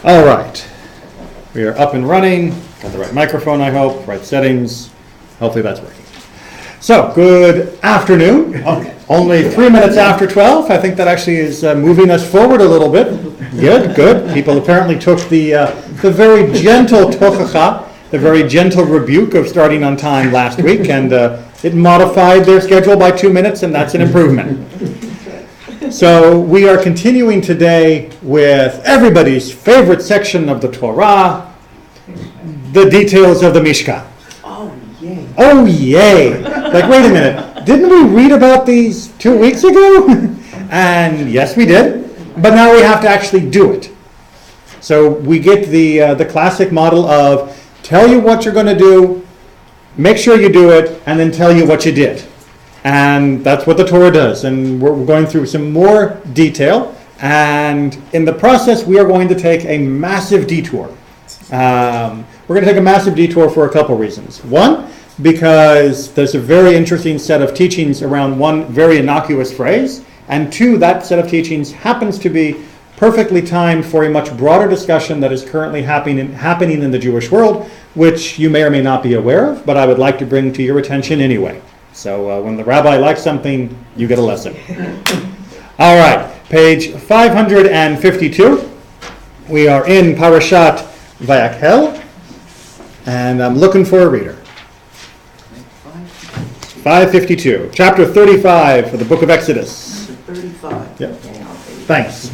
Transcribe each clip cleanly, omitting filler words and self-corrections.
All right. We are up and running. Got the right microphone, I hope, right settings. Hopefully that's working. So, good afternoon. Okay. Only 3 minutes after 12. I think that actually is moving us forward a little bit. Good, good. People apparently took the very gentle tochacha, the very gentle rebuke of starting on time last week, and it modified their schedule by 2 minutes, and that's an improvement. So we are continuing today with everybody's favorite section of the Torah, the details of the Mishkan. Oh, yay. Oh, yay. Like, wait a minute. Didn't we read about these 2 weeks ago? And yes, we did. But now we have to actually do it. So we get the classic model of tell you what you're going to do, make sure you do it, and then tell you what you did. And that's what the Torah does. And we're going through some more detail. And in the process, we are going to take a massive detour. We're going to take a massive detour for a couple reasons. One, because there's a very interesting set of teachings around one very innocuous phrase. And two, that set of teachings happens to be perfectly timed for a much broader discussion that is currently happening in the Jewish world, which you may or may not be aware of, but I would like to bring to your attention anyway. So when the rabbi likes something, you get a lesson. All right, page 552. We are in Parashat Vayakhel, and I'm looking for a reader. 552, chapter 35 of the book of Exodus. 35. Yep. Thanks.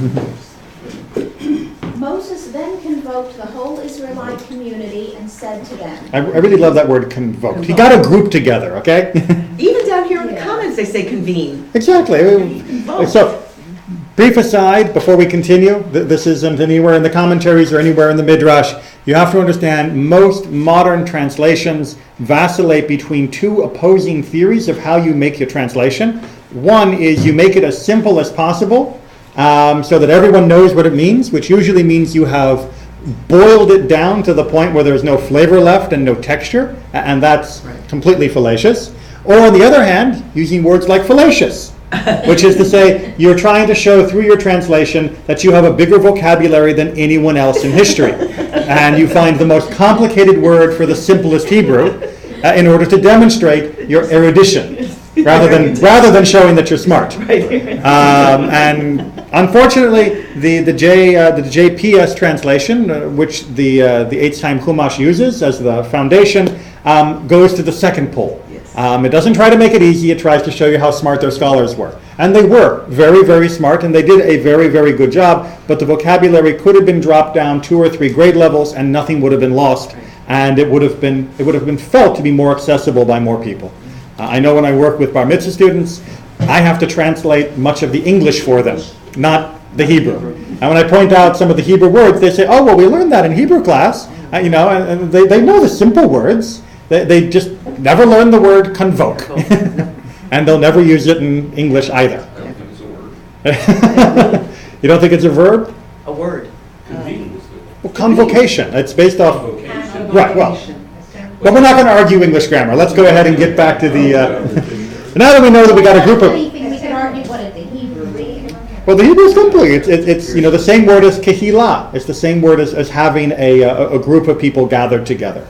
Moses then convoked the whole Israelite community and said to them. I really love that word, convoked. He got a group together, okay? Even down here in the comments, they say convene. Exactly. Convoke. So, brief aside, before we continue, this isn't anywhere in the commentaries or anywhere in the Midrash. You have to understand most modern translations vacillate between two opposing theories of how you make your translation. One is you make it as simple as possible so that everyone knows what it means, which usually means you have boiled it down to the point where there's no flavor left and no texture, and that's completely fallacious. Or on the other hand, using words like fallacious, which is to say you're trying to show through your translation that you have a bigger vocabulary than anyone else in history. And you find the most complicated word for the simplest Hebrew in order to demonstrate your erudition, rather than showing that you're smart. And unfortunately, the JPS translation, which the Eitz Chaim Chumash uses as the foundation, goes to the second pole. It doesn't try to make it easy, it tries to show you how smart their scholars were. And they were very, very smart, and they did a very, very good job, but the vocabulary could have been dropped down 2 or 3 grade levels and nothing would have been lost, and it would have been felt to be more accessible by more people. I know when I work with bar mitzvah students, I have to translate much of the English for them, not the Hebrew. And when I point out some of the Hebrew words, they say, oh, well, we learned that in Hebrew class, and they know the simple words. They just never learn the word convoke. And they'll never use it in English either. I don't think it's a word. You don't think it's a verb? A word. Convene. Well, convocation. It's based off... Convocation. Right, well. But we're not going to argue English grammar. Let's go ahead and get back to the... now that we know that we got a group of... Anything we could argue what the Hebrew means. Well, the Hebrew is simply, it's the same word as kehillah. It's the same word as having a group of people gathered together.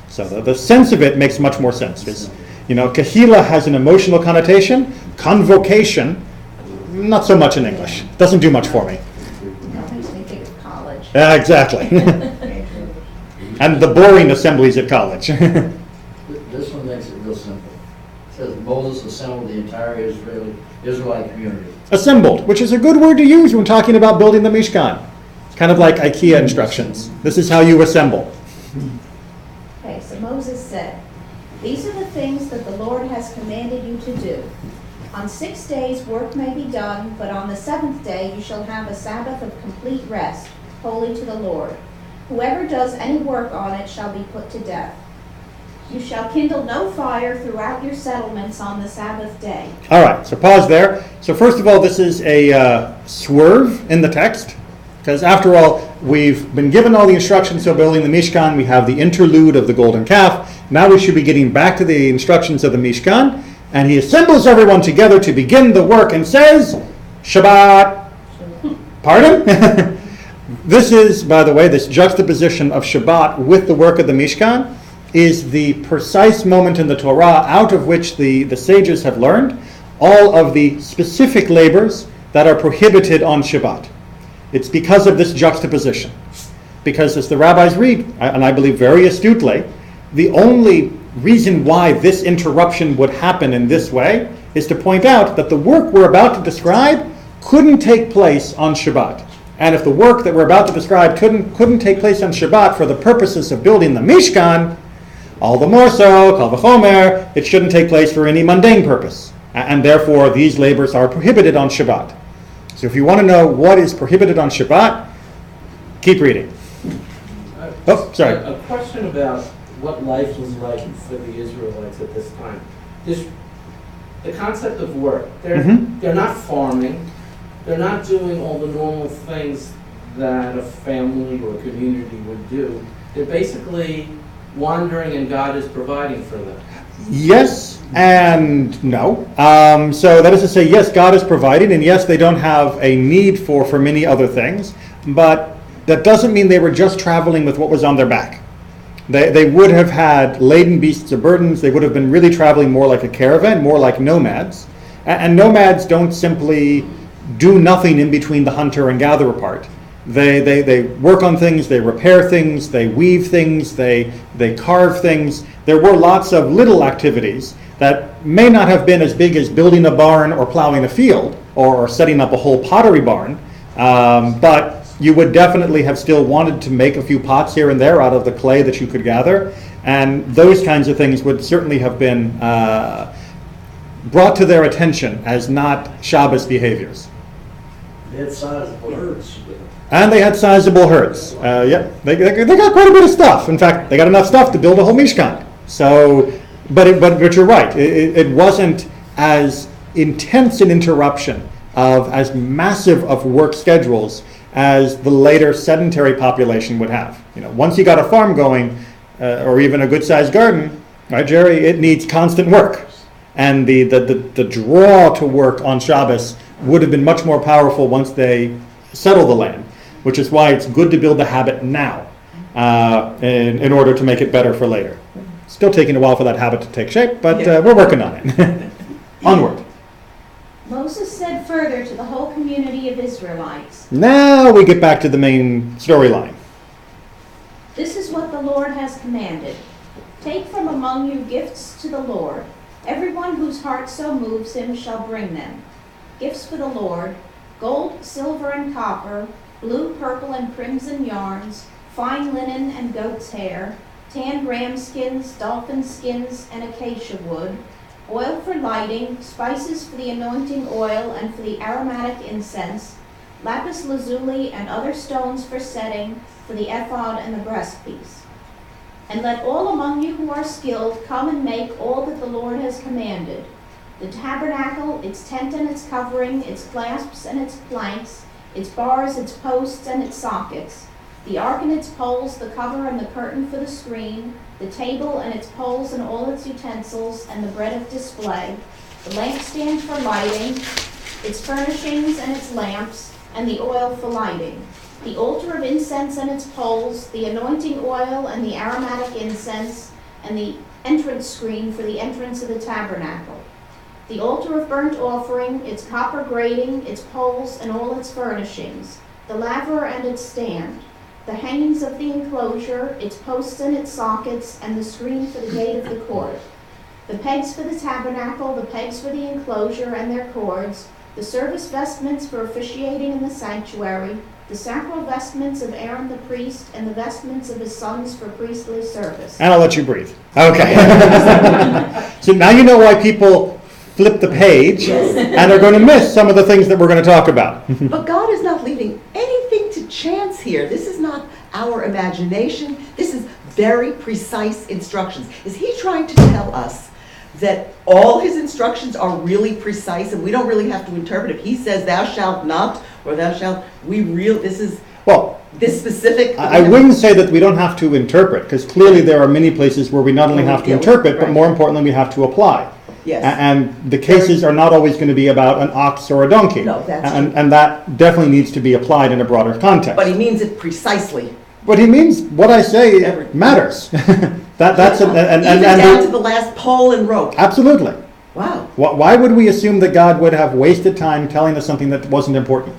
So the sense of it makes much more sense. Kehillah has an emotional connotation. Convocation, not so much in English. Doesn't do much for me. That makes me think of college. Exactly. And the boring assemblies at college. This one makes it real simple. It says Moses assembled the entire Israelite community. Assembled, which is a good word to use when talking about building the Mishkan. It's kind of like IKEA instructions. This is how you assemble. Okay, so Moses said, "These are the things that the Lord has commanded you to do. On 6 days work may be done, but on the 7th day you shall have a Sabbath of complete rest, holy to the Lord. Whoever does any work on it shall be put to death. You shall kindle no fire throughout your settlements on the Sabbath day." All right, so pause there. So first of all, this is a swerve in the text, because after all, we've been given all the instructions for building the Mishkan. We have the interlude of the golden calf. Now we should be getting back to the instructions of the Mishkan. And he assembles everyone together to begin the work and says, Shabbat. Pardon? This is, by the way, this juxtaposition of Shabbat with the work of the Mishkan is the precise moment in the Torah out of which the sages have learned all of the specific labors that are prohibited on Shabbat. It's because of this juxtaposition. Because as the rabbis read, and I believe very astutely, the only reason why this interruption would happen in this way is to point out that the work we're about to describe couldn't take place on Shabbat. And if the work that we're about to describe couldn't take place on Shabbat for the purposes of building the Mishkan, all the more so, kal v'chomer, it shouldn't take place for any mundane purpose. And therefore, these labors are prohibited on Shabbat. So if you want to know what is prohibited on Shabbat, keep reading. Oh, sorry. A question about what life was like for the Israelites at this time. The concept of work. They're not farming. They're not doing all the normal things that a family or community would do. They're basically wandering and God is providing for them. Yes and no. So that is to say, yes, God is providing, and yes, they don't have a need for many other things, but that doesn't mean they were just traveling with what was on their back. They would have had laden beasts of burdens. They would have been really traveling more like a caravan, more like nomads. And nomads don't simply do nothing in between the hunter and gatherer part. They work on things, they repair things, they weave things, they carve things. There were lots of little activities that may not have been as big as building a barn or plowing a field or setting up a whole pottery barn, but you would definitely have still wanted to make a few pots here and there out of the clay that you could gather, and those kinds of things would certainly have been brought to their attention as not Shabbos behaviors. They had sizable herds. And they had sizable herds. Yeah, they got quite a bit of stuff. In fact, they got enough stuff to build a whole Mishkan. So, but you're right. It wasn't as intense an interruption of as massive of work schedules as the later sedentary population would have. You know, once you got a farm going, or even a good-sized garden, right, Jerry? It needs constant work, and the draw to work on Shabbos would have been much more powerful once they settle the land, which is why it's good to build the habit now in order to make it better for later. Still taking a while for that habit to take shape, but we're working on it. Onward. Moses said further to the whole community of Israelites, Now we get back to the main storyline. "This is what the Lord has commanded. Take from among you gifts to the Lord. Everyone whose heart so moves him shall bring them. Gifts for the Lord, gold, silver, and copper, blue, purple, and crimson yarns, fine linen and goat's hair, tanned ram skins, dolphin skins, and acacia wood, oil for lighting, spices for the anointing oil and for the aromatic incense, lapis lazuli and other stones for setting, for the ephod and the breastpiece. And let all among you who are skilled come and make all that the Lord has commanded: the tabernacle, its tent and its covering, its clasps and its planks, its bars, its posts, and its sockets, the ark and its poles, the cover and the curtain for the screen, the table and its poles and all its utensils, and the bread of display, the lampstand for lighting, its furnishings and its lamps, and the oil for lighting, the altar of incense and its poles, the anointing oil and the aromatic incense, and the entrance screen for the entrance of the tabernacle, the altar of burnt offering, its copper grating, its poles, and all its furnishings, the laver and its stand, the hangings of the enclosure, its posts and its sockets, and the screen for the gate of the court, the pegs for the tabernacle, the pegs for the enclosure and their cords, the service vestments for officiating in the sanctuary, the sacral vestments of Aaron the priest, and the vestments of his sons for priestly service." And I'll let you breathe. Okay. So now you know why people flip the page and are going to miss some of the things that we're going to talk about. But God is not leaving anything to chance here. This is not our imagination. This is very precise instructions. Is he trying to tell us that all his instructions are really precise and we don't really have to interpret? If he says thou shalt not or thou shalt, this specific. I wouldn't say that we don't have to interpret, because clearly there are many places where we not only have to interpret, but more importantly, we have to apply. Yes. And the cases are not always going to be about an ox or a donkey. No, that's and, true. and that definitely needs to be applied in a broader context. But he means it precisely. What he means, what I say Everything. matters. That's Even down to the last pole and rope. absolutely. Wow. Why would we assume that God would have wasted time telling us something that wasn't important?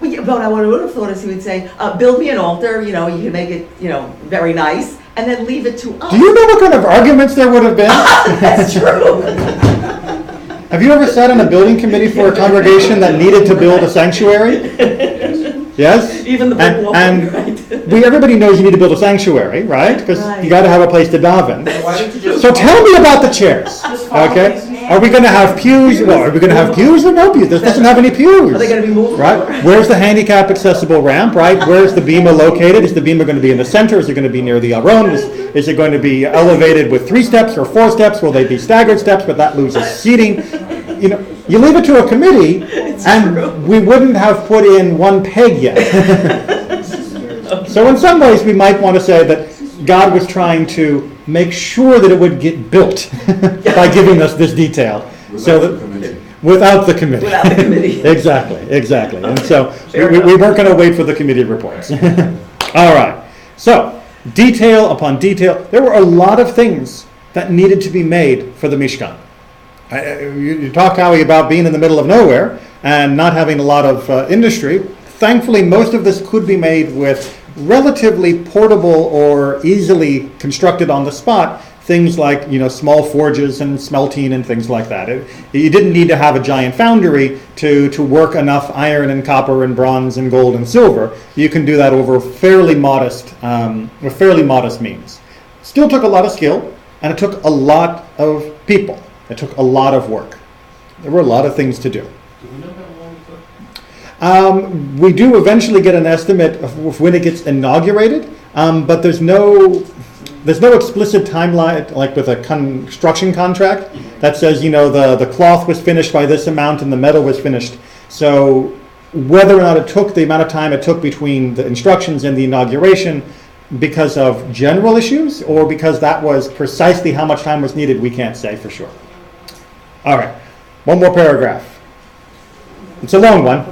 Well, yeah, but I would have thought is he would say, build me an altar, you can make it, very nice, and then leave it to us. Do you know what kind of arguments there would have been? That's true. Have you ever sat on a building committee for a congregation that needed to build a sanctuary? Yes? Even the big wall, And right? everybody knows you need to build a sanctuary, right? Because Right. you got to have a place to daven. Why don't you just So tell me about the chairs, Just follow okay? these Are we going to have pews? Well, are we going to have pews or no pews? This doesn't have any pews. Are they going to be movable? Right? Where's the handicap accessible ramp, right? Where's the bema located? Is the bema going to be in the center? Is it going to be near the aron? Is it going to be elevated with 3 steps or 4 steps? Will they be staggered steps, but that loses seating? You leave it to a committee, and we wouldn't have put in one peg yet. So in some ways, we might want to say that God was trying to make sure that it would get built by giving us this detail. So that without the committee. Without the committee. Exactly. And so Fair we enough. weren't going to wait for the committee reports. All right. So detail upon detail. There were a lot of things that needed to be made for the Mishkan. You talk, Howie, about being in the middle of nowhere and not having a lot of industry. Thankfully, most of this could be made with relatively portable or easily constructed on the spot things like small forges and smelting and things like that. You didn't need to have a giant foundry to work enough iron and copper and bronze and gold and silver. You can do that over fairly modest means. Still took a lot of skill, and it took a lot of people. It took a lot of work. There were a lot of things to do. Do we know how long it took? We do eventually get an estimate of when it gets inaugurated, but there's no explicit timeline, like with a construction contract, that says, the cloth was finished by this amount and the metal was finished. So whether or not it took the amount of time it took between the instructions and the inauguration because of general issues or because that was precisely how much time was needed, we can't say for sure. All right, one more paragraph. It's a long one.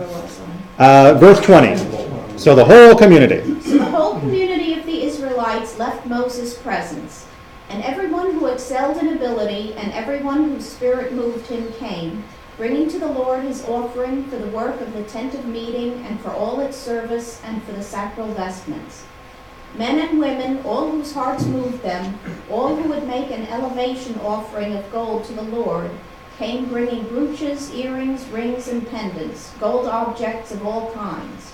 Verse 20. So the whole community. So the whole community of the Israelites left Moses' presence, and everyone who excelled in ability and everyone whose spirit moved him came, bringing to the Lord his offering for the work of the tent of meeting and for all its service and for the sacral vestments. Men and women, all whose hearts moved them, all who would make an elevation offering of gold to the Lord, came bringing brooches, earrings, rings, and pendants, gold objects of all kinds.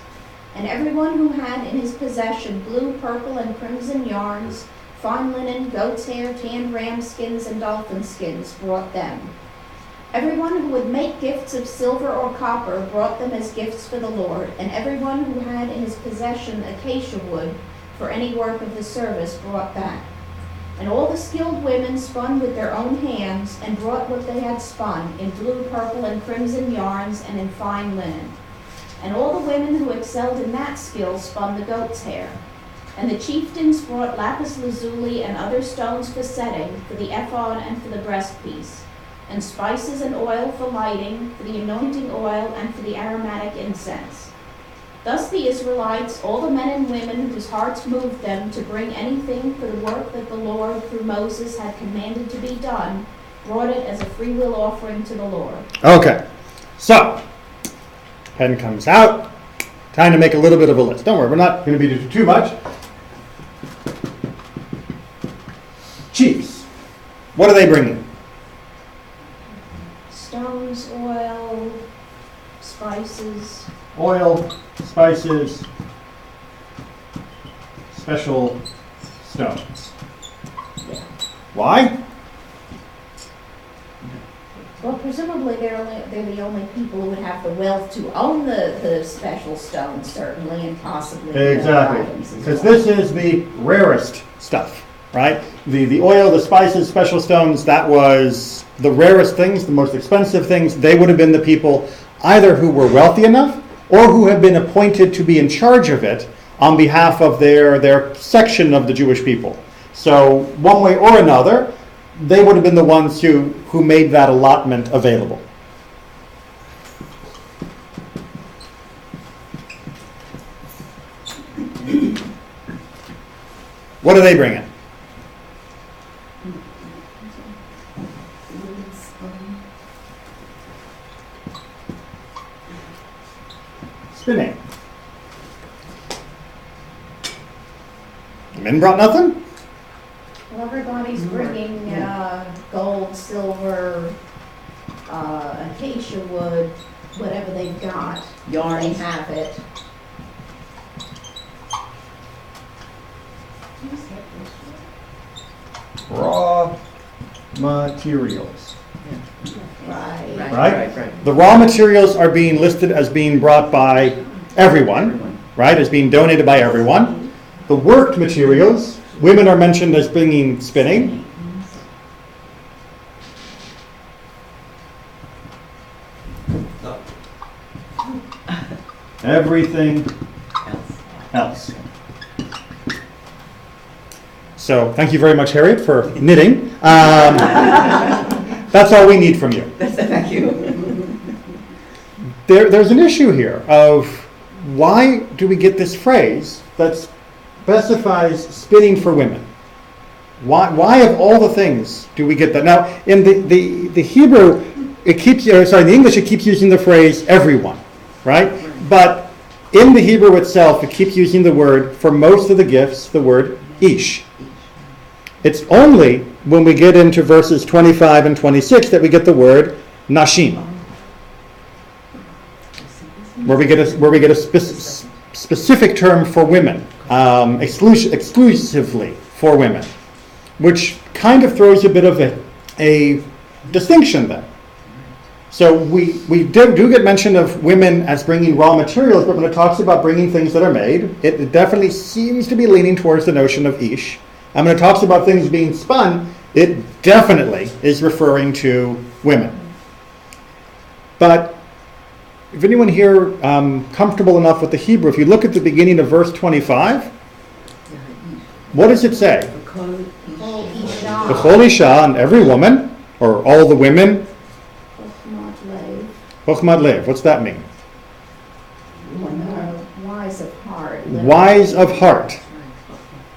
And everyone who had in his possession blue, purple, and crimson yarns, fine linen, goat's hair, tanned ram skins, and dolphin skins brought them. Everyone who would make gifts of silver or copper brought them as gifts for the Lord, and everyone who had in his possession acacia wood for any work of the service brought back. And all the skilled women spun with their own hands and brought what they had spun in blue, purple, and crimson yarns and in fine linen. And all the women who excelled in that skill spun the goat's hair. And the chieftains brought lapis lazuli and other stones for setting, for the ephod and for the breastpiece, and spices and oil for lighting, for the anointing oil and for the aromatic incense. Thus the Israelites, all the men and women whose hearts moved them to bring anything for the work that the Lord through Moses had commanded to be done, brought it as a freewill offering to the Lord. Okay, so pen comes out. Time to make a little bit of a list. Don't worry, we're not going to be too much. Chiefs, what are they bringing? Stones, oil, spices. Oil, spices, special stones. Yeah. Why? Well, presumably they're the only people who would have the wealth to own the special stones, certainly, and possibly the Exactly, items as because well. this is the rarest stuff, right? The oil, the spices, special stones, that was the rarest things, the most expensive things. They would have been the people either who were wealthy enough or who have been appointed to be in charge of it on behalf of their section of the Jewish people. So one way or another, they would have been the ones who made that allotment available. What do they bring in? Spinning. Men brought nothing? Well, everybody's bringing gold, silver, acacia wood, whatever they've got. Yarn. They have it. Raw materials. Right. Right? The raw materials are being listed as being brought by everyone, right? As being donated by everyone. The worked materials, women are mentioned as bringing spinning. Everything else. So thank you very much, Harriet, for knitting. That's all we need from you. Thank you. There's an issue here of why do we get this phrase that specifies spinning for women? Why of all the things do we get that? Now, in the Hebrew, in English, it keeps using the phrase everyone, right? But in the Hebrew itself, it keeps using the word, for most of the gifts, the word ish. It's only when we get into verses 25 and 26 that we get the word nashim, where we get a specific term for women, exclusively for women, which kind of throws a bit of a distinction there. So we do get mention of women as bringing raw materials, but when it talks about bringing things that are made, it definitely seems to be leaning towards the notion of ish. And when it talks about things being spun, it definitely is referring to women. But if anyone here comfortable enough with the Hebrew, if you look at the beginning of verse 25, what does it say? B'chol isha, and every woman, or all the women. Chochmat lev. What's that mean? Wise of heart. Wise of heart.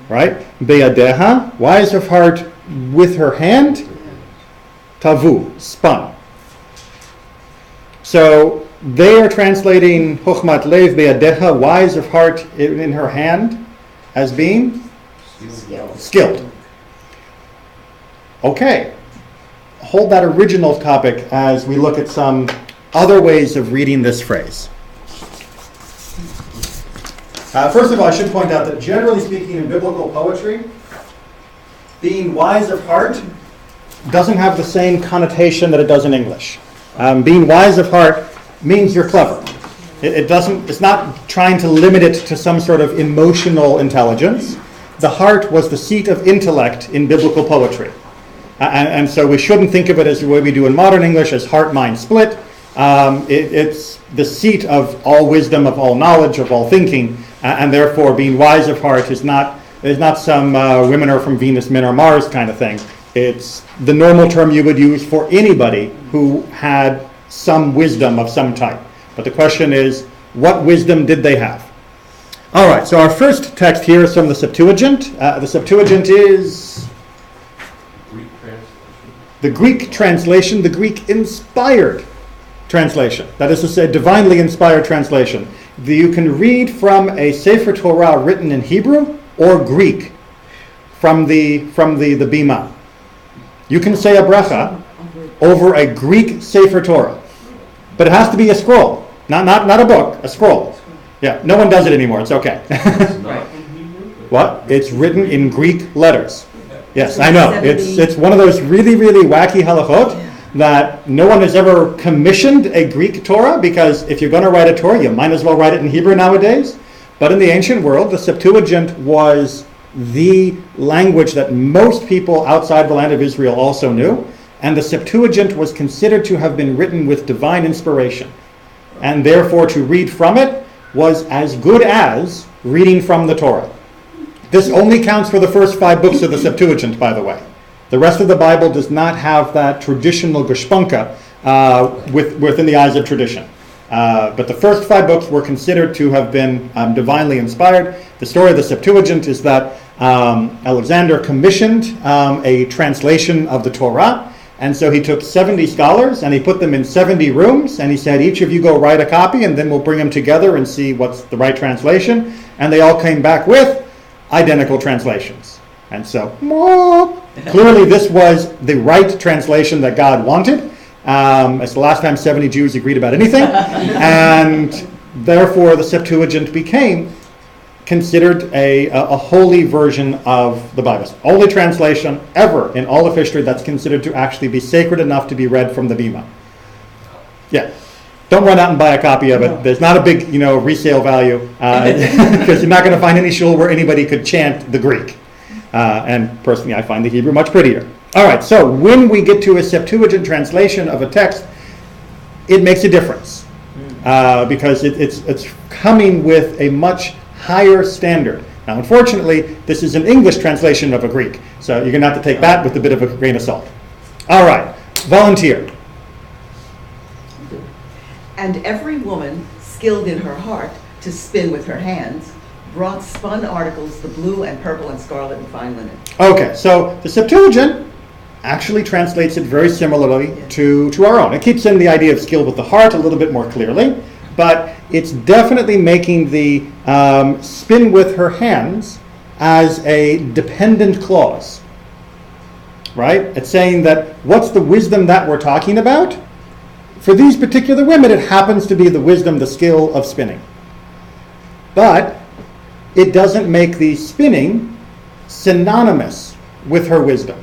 Right? Beyadeha, wise of heart with her hand. Tavu, spun. So they are translating Chochmat lev beyadeha, wise of heart in her hand, as being skilled. Okay. Hold that original topic as we look at some other ways of reading this phrase. First of all, I should point out that generally speaking in biblical poetry, being wise of heart doesn't have the same connotation that it does in English. Being wise of heart means you're clever. It's not trying to limit it to some sort of emotional intelligence. The heart was the seat of intellect in biblical poetry. And so we shouldn't think of it as the way we do in modern English as heart-mind split. It's the seat of all wisdom, of all knowledge, of all thinking, and therefore being wise of heart is not some women are from Venus, men are Mars kind of thing. It's the normal term you would use for anybody who had some wisdom of some type. But the question is, what wisdom did they have? All right, so our first text here is from the Septuagint. The Septuagint is the Greek translation, the Greek inspired translation. That is to say, divinely inspired translation. You can read from a Sefer Torah written in Hebrew or Greek from the Bima. You can say a bracha over a Greek Sefer Torah, but it has to be a scroll, not a book, a scroll. Yeah, no one does it anymore. It's okay. What? It's written in Greek letters. Yes, I know. It's one of those really, really wacky halachot that no one has ever commissioned a Greek Torah, because if you're going to write a Torah, you might as well write it in Hebrew nowadays. But in the ancient world, the Septuagint was the language that most people outside the land of Israel also knew, and the Septuagint was considered to have been written with divine inspiration. And therefore to read from it was as good as reading from the Torah. This only counts for the first 5 books of the Septuagint, by the way. The rest of the Bible does not have that traditional Geshpunka within the eyes of tradition. But the first 5 books were considered to have been divinely inspired. The story of the Septuagint is that Alexander commissioned a translation of the Torah, and so he took 70 scholars and he put them in 70 rooms, and he said, each of you go write a copy and then we'll bring them together and see what's the right translation. And they all came back with identical translations. And so, clearly this was the right translation that God wanted. It's the last time 70 Jews agreed about anything. And therefore the Septuagint became considered a holy version of the Bible. It's the only translation ever in all of history that's considered to actually be sacred enough to be read from the Bima. Yeah. Don't run out and buy a copy of it. No. There's not a big, resale value because you're not going to find any shul where anybody could chant the Greek. And personally, I find the Hebrew much prettier. All right, so when we get to a Septuagint translation of a text, it makes a difference because it's coming with a much higher standard. Now, unfortunately, this is an English translation of a Greek, so you're going to have to take that with a bit of a grain of salt. All right, volunteer. And every woman skilled in her heart to spin with her hands brought spun articles, the blue and purple and scarlet and fine linen. Okay, so the Septuagint actually translates it very similarly to our own. It keeps in the idea of skill with the heart a little bit more clearly, but it's definitely making the spin with her hands as a dependent clause, right? It's saying that what's the wisdom that we're talking about? For these particular women, it happens to be the wisdom, the skill of spinning. But it doesn't make the spinning synonymous with her wisdom.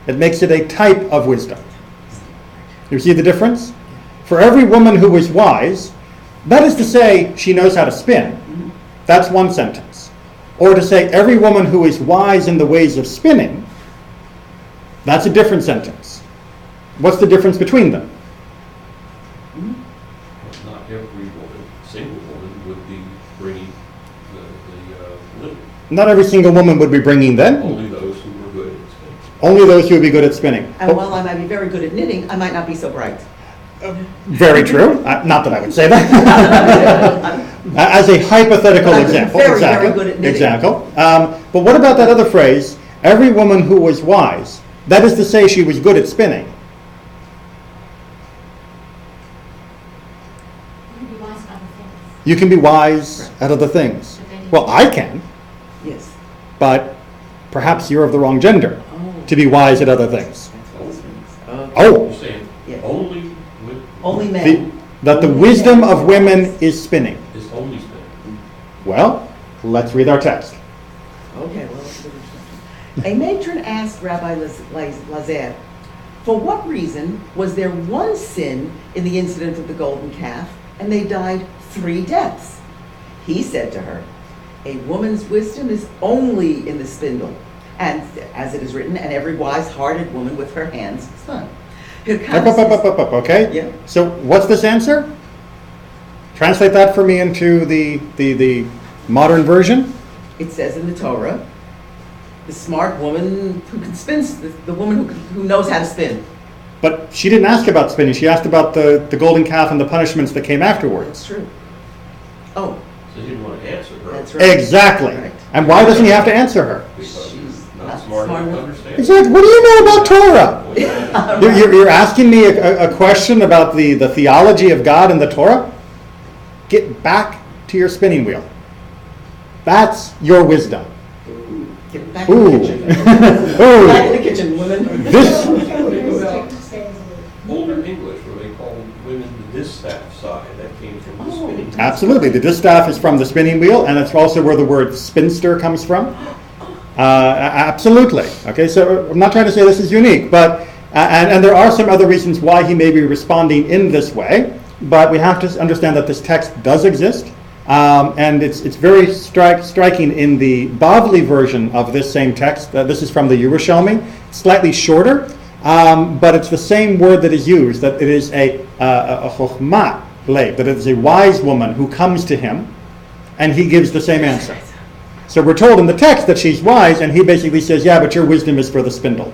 It makes it a type of wisdom. You see the difference? For every woman who is wise, that is to say she knows how to spin. That's one sentence. Or to say every woman who is wise in the ways of spinning, that's a different sentence. What's the difference between them? Not every woman, single woman, would be bringing the linen. Not every single woman would be bringing then. Only those who were good at spinning. Only those who would be good at spinning. And while I might be very good at knitting, I might not be so bright. Very true. Not that I would say that. As a hypothetical I'm example. very, exactly. very good at knitting. Example. But what about that other phrase, every woman who was wise? That is to say she was good at spinning. You can be wise at other things. Well, I can, Yes. but perhaps you're of the wrong gender to be wise at other things. That's what this means. Oh, You're saying Yeah. only women Only men. that the wisdom of women is spinning. is only spinning. Well, let's read our text. Okay, well, that's a good instruction. A matron asked Rabbi Lazar, for what reason was there one sin in the incident of the golden calf, and they died 3 deaths? He said to her, a woman's wisdom is only in the spindle, and as it is written, and every wise-hearted woman with her hands spun. Okay? Yeah. So what's this answer? Translate that for me into the modern version. It says in the Torah, the smart woman who can spin, the woman who knows how to spin. But she didn't ask about spinning. She asked about the golden calf and the punishments that came afterwards. That's true. Oh, So he didn't want to answer her. that's right. Exactly. Right. And why doesn't he have to answer her? Because She's he's not not smart enough smart to enough. understand. Exactly. What do you know about Torah? Well, You're asking me a question about the theology of God and the Torah? Get back to your spinning wheel. That's your wisdom. Get back in the Ooh. kitchen. Ooh. Back in the kitchen, women. This, Older English, where they called women the distaff side, that came from the spinning. absolutely. The distaff is from the spinning wheel, and it's also where the word spinster comes from. Absolutely. Okay, so I'm not trying to say this is unique, but and there are some other reasons why he may be responding in this way, but we have to understand that this text does exist, and it's very striking in the Bavli version of this same text. This is from the Yerushalmi, slightly shorter, but it's the same word that is used, that it is a chokhmah lev, that it is a wise woman who comes to him, and he gives the same answer. So we're told in the text that she's wise, and he basically says, yeah, but your wisdom is for the spindle.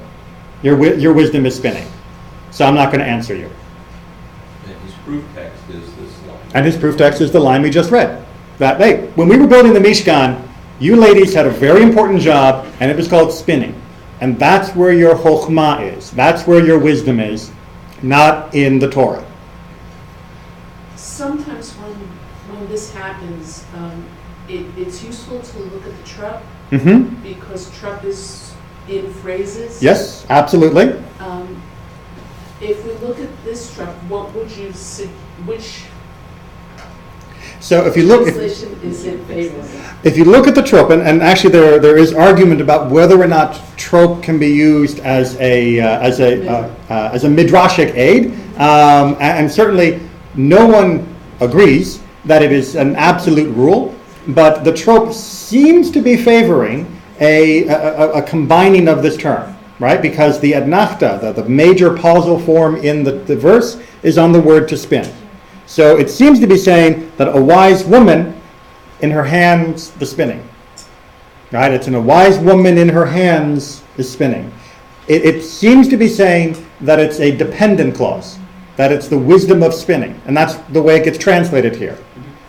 your wisdom is spinning. So I'm not going to answer you. And his proof text is this line. And his proof text is the line we just read. That, hey, when we were building the Mishkan, you ladies had a very important job, and it was called spinning. And that's where your chokhmah is. That's where your wisdom is, not in the Torah. Sometimes when this happens, it's useful to look at the trup Mm-hmm. because trup is in phrases. Yes, absolutely. If we look at this trup, what would you say? Which So if you look, translation is in favor? if you look at the trope, and actually there is argument about whether or not trope can be used as a midrashic aid, and certainly no one agrees that it is an absolute rule, but the trope seems to be favoring a combining of this term, right? Because the adnachta, the major pausal form in the verse, is on the word to spin. So it seems to be saying that a wise woman, in her hands, the spinning. Right? It's in a wise woman in her hands is spinning. It seems to be saying that it's a dependent clause, that it's the wisdom of spinning. And that's the way it gets translated here.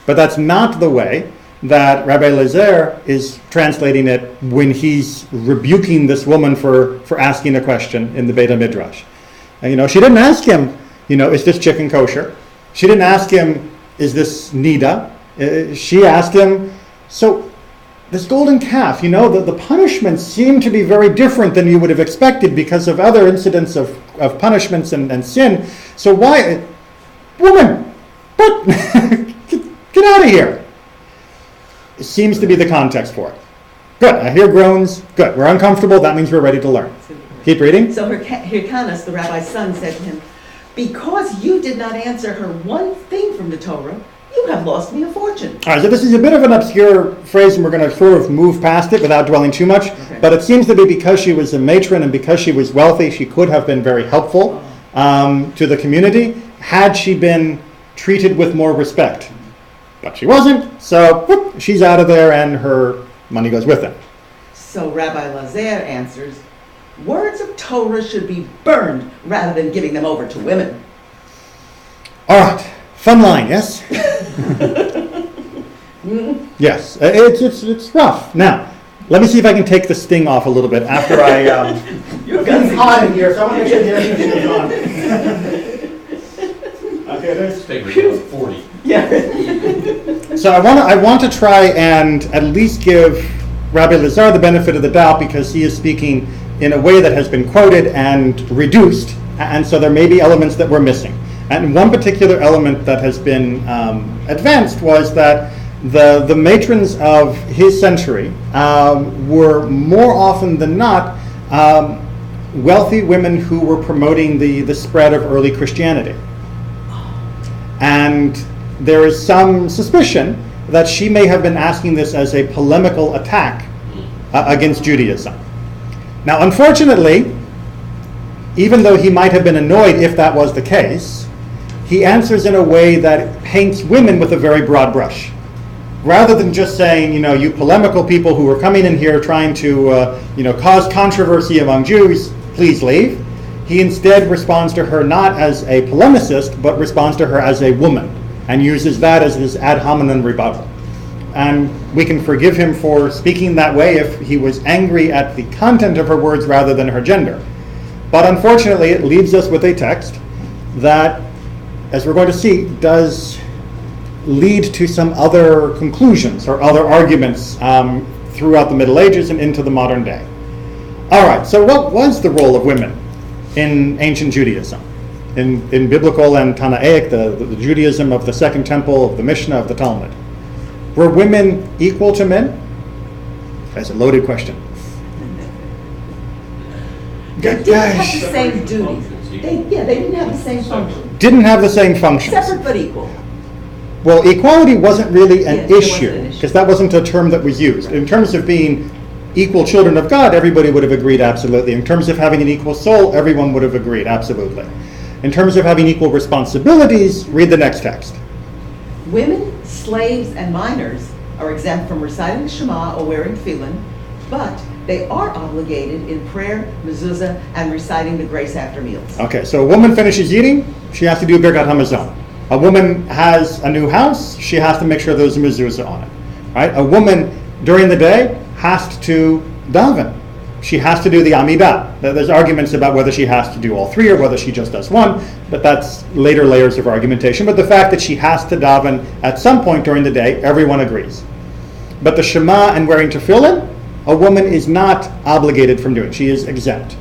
But that's not the way that Rabbi Eliezer is translating it when he's rebuking this woman for asking a question in the Beit HaMidrash. And, she didn't ask him, is this chicken kosher? She didn't ask him, is this nida? She asked him, so this golden calf, the punishments seem to be very different than you would have expected because of other incidents of punishments and sin. So why, woman, what? Get out of here. It seems to be the context for it. Good, I hear groans. Good, we're uncomfortable. That means we're ready to learn. Keep reading. So Hyrcanus, the rabbi's son, said to him, because you did not answer her one thing from the Torah, you have lost me a fortune. All right, so this is a bit of an obscure phrase, and we're going to sort of move past it without dwelling too much. Okay. But it seems to be because she was a matron and because she was wealthy, she could have been very helpful to the community had she been treated with more respect. But she wasn't, so whoop, she's out of there and her money goes with it. So Rabbi Eliezer answers, words of Torah should be burned rather than giving them over to women. All right, fun line, yes? Yes, it's rough. Now, let me see if I can take the sting off a little bit after I... It's hot in here, so I want to make sure the air conditioning is on. Okay, there's... Take her down 40. Yeah. So I want to try and at least give Rabbi Eliezer the benefit of the doubt because he is speaking in a way that has been quoted and reduced, and so there may be elements that we're missing. And one particular element that has been advanced was that the matrons of his century were more often than not wealthy women who were promoting the spread of early Christianity. And there is some suspicion that she may have been asking this as a polemical attack against Judaism. Now, unfortunately, even though he might have been annoyed if that was the case, he answers in a way that paints women with a very broad brush. Rather than just saying, you polemical people who are coming in here trying to, cause controversy among Jews, please leave. He instead responds to her not as a polemicist, but responds to her as a woman, and uses that as his ad hominem rebuttal. And we can forgive him for speaking that way if he was angry at the content of her words rather than her gender. But unfortunately, it leaves us with a text that, as we're going to see, does lead to some other conclusions or other arguments throughout the Middle Ages and into the modern day. All right, so what was the role of women in ancient Judaism? In biblical and Tanaic, the Judaism of the Second Temple, of the Mishnah, of the Talmud. Were women equal to men? That's a loaded question. They didn't have the same duties. They didn't have the same function. Didn't have the same functions. Separate but equal. Well, equality wasn't really an It wasn't issue, an issue. because that wasn't a term that was used. In terms of being equal children of God, everybody would have agreed absolutely. In terms of having an equal soul, everyone would have agreed absolutely. In terms of having equal responsibilities, read the next text. Women, slaves, and minors are exempt from reciting Shema or wearing tefillin, but they are obligated in prayer, mezuzah, and reciting the grace after meals. Okay, so a woman finishes eating, she has to do Birkat HaMazon. A woman has a new house, she has to make sure there's a mezuzah on it. Right? A woman during the day has to daven. She has to do the Amidah. There's arguments about whether she has to do all three or whether she just does one, but that's later layers of argumentation. But the fact that she has to daven at some point during the day, everyone agrees. But the Shema and wearing tefillin, a woman is not obligated from doing. She is exempt.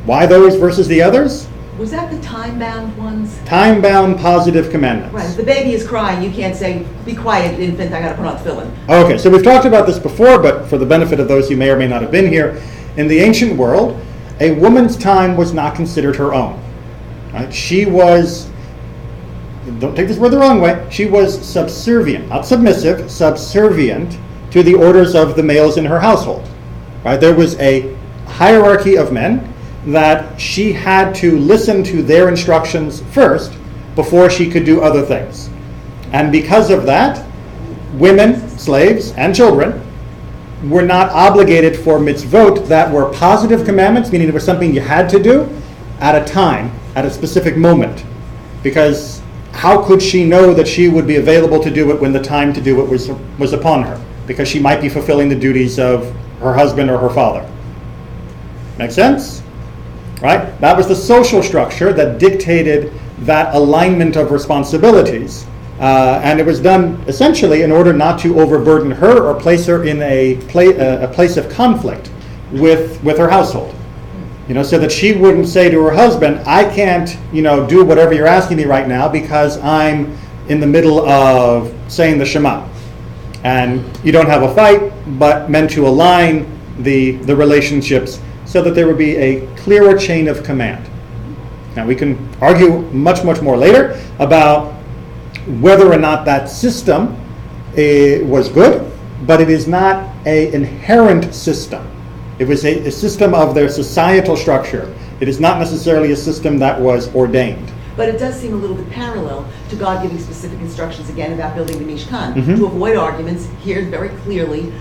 Why those versus the others? Was that the time-bound ones? Time-bound positive commandments. Right, if the baby is crying, you can't say, be quiet, infant, I gotta put on tefillin. Okay, so we've talked about this before, but for the benefit of those who may or may not have been here, in the ancient world, a woman's time was not considered her own. Right? She was, don't take this word the wrong way, she was subservient, not submissive, subservient to the orders of the males in her household. Right? There was a hierarchy of men that she had to listen to their instructions first before she could do other things. And because of that, women, slaves, and children were not obligated for mitzvot that were positive commandments, meaning it was something you had to do at a time, at a specific moment. Because how could she know that she would be available to do it when the time to do it was upon her? Because she might be fulfilling the duties of her husband or her father. Make sense? Right? That was the social structure that dictated that alignment of responsibilities. And it was done essentially in order not to overburden her or place her in a place of conflict with her household. So that she wouldn't say to her husband, I can't, do whatever you're asking me right now because I'm in the middle of saying the Shema. And you don't have a fight, but meant to align the relationships so that there would be a clearer chain of command. Now we can argue much, much more later about whether or not that system was good, but it is not an inherent system. It was a system of their societal structure. It is not necessarily a system that was ordained. But it does seem a little bit parallel to God giving specific instructions again about building the Mishkan. To avoid arguments, here's very clearly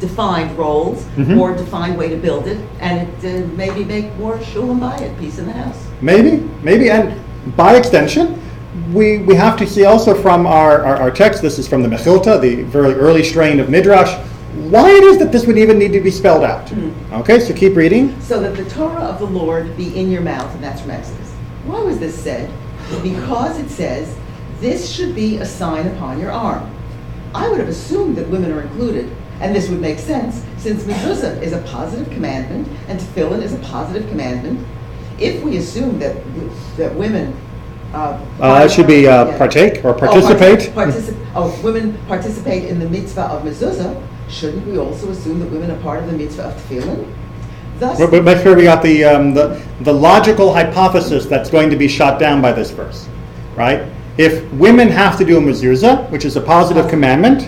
defined roles or defined way to build it, and it maybe make more shulam bayit, peace in the house. Maybe, and by extension, we have to see also from our text, this is from the Mechilta, the very early strain of Midrash, why it is that this would even need to be spelled out. Okay, so keep reading. So that the Torah of the Lord be in your mouth, and that's from Exodus. Why was this said? Because it says, this should be a sign upon your arm. I would have assumed that women are included, and this would make sense, since mezuzah is a positive commandment, and tefillin is a positive commandment. If we assume that women it should be partake or participate. Women participate in the mitzvah of mezuzah. Shouldn't we also assume that women are part of the mitzvah of tefillin? Thus, but make sure we got the logical hypothesis that's going to be shot down by this verse, right? If women have to do a mezuzah, which is a positive commandment,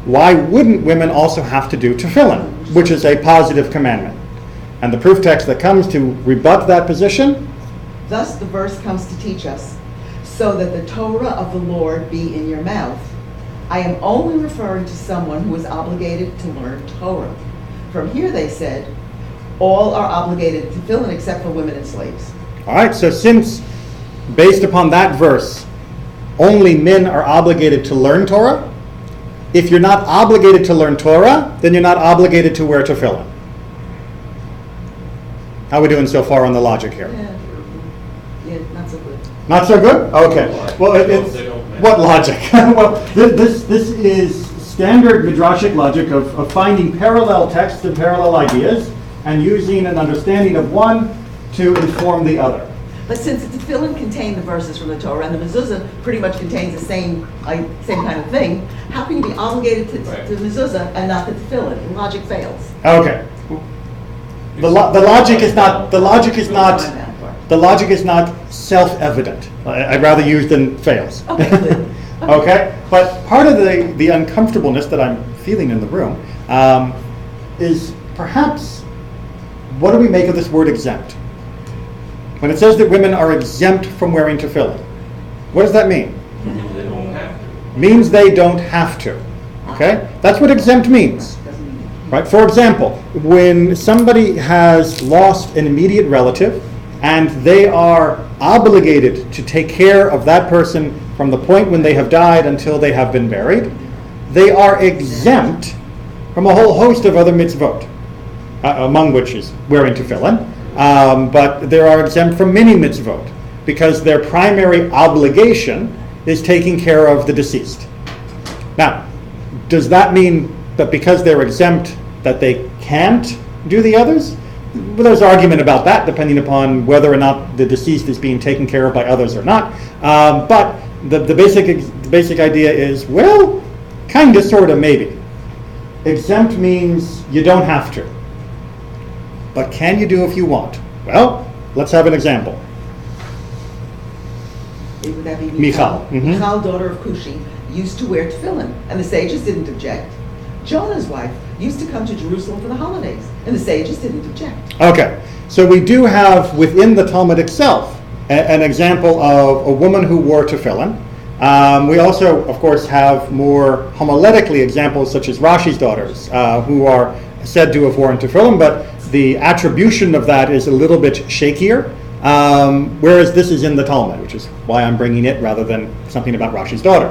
why wouldn't women also have to do tefillin, which is a positive commandment? And the proof text that comes to rebut that position. Thus the verse comes to teach us, so that the Torah of the Lord be in your mouth. I am only referring to someone who is obligated to learn Torah. From here they said, all are obligated to tefillin except for women and slaves. All right, so since, based upon that verse, only men are obligated to learn Torah, if you're not obligated to learn Torah, then you're not obligated to wear tefillin. How are we doing so far on the logic here? Yeah, not so good. Not so good? Okay. Well, what logic? Well, this is standard midrashic logic of finding parallel texts and parallel ideas and using an understanding of one to inform the other. But since the tefillin contain the verses from the Torah and the mezuzah pretty much contains the same kind of thing, how can you be obligated to mezuzah and not the tefillin? The logic fails. Okay. The logic is not self-evident. I'd rather use than fails. Okay. Okay? But part of the uncomfortableness that I'm feeling in the room is perhaps, what do we make of this word exempt? When it says that women are exempt from wearing tefillin, what does that mean? They don't have to. Means they don't have to. Okay? That's what exempt means. Right? For example, when somebody has lost an immediate relative and they are obligated to take care of that person from the point when they have died until they have been buried, they are exempt from a whole host of other mitzvot, among which is wearing tefillin, but they are exempt from many mitzvot because their primary obligation is taking care of the deceased. Now, does that mean that because they're exempt that they can't do the others? Well, there's argument about that depending upon whether or not the deceased is being taken care of by others or not. But the basic idea is, well, kind of, sort of, maybe. Exempt means you don't have to. But can you do if you want? Well, let's have an example. Would that be Michal. Mhm. Michal, daughter of Cushi, used to wear tefillin, and the sages didn't object. Jonah's wife used to come to Jerusalem for the holidays, and the sages didn't object. Okay, so we do have within the Talmud itself an example of a woman who wore tefillin. We also, of course, have more homiletically examples such as Rashi's daughters, who are said to have worn tefillin, but the attribution of that is a little bit shakier, whereas this is in the Talmud, which is why I'm bringing it rather than something about Rashi's daughter.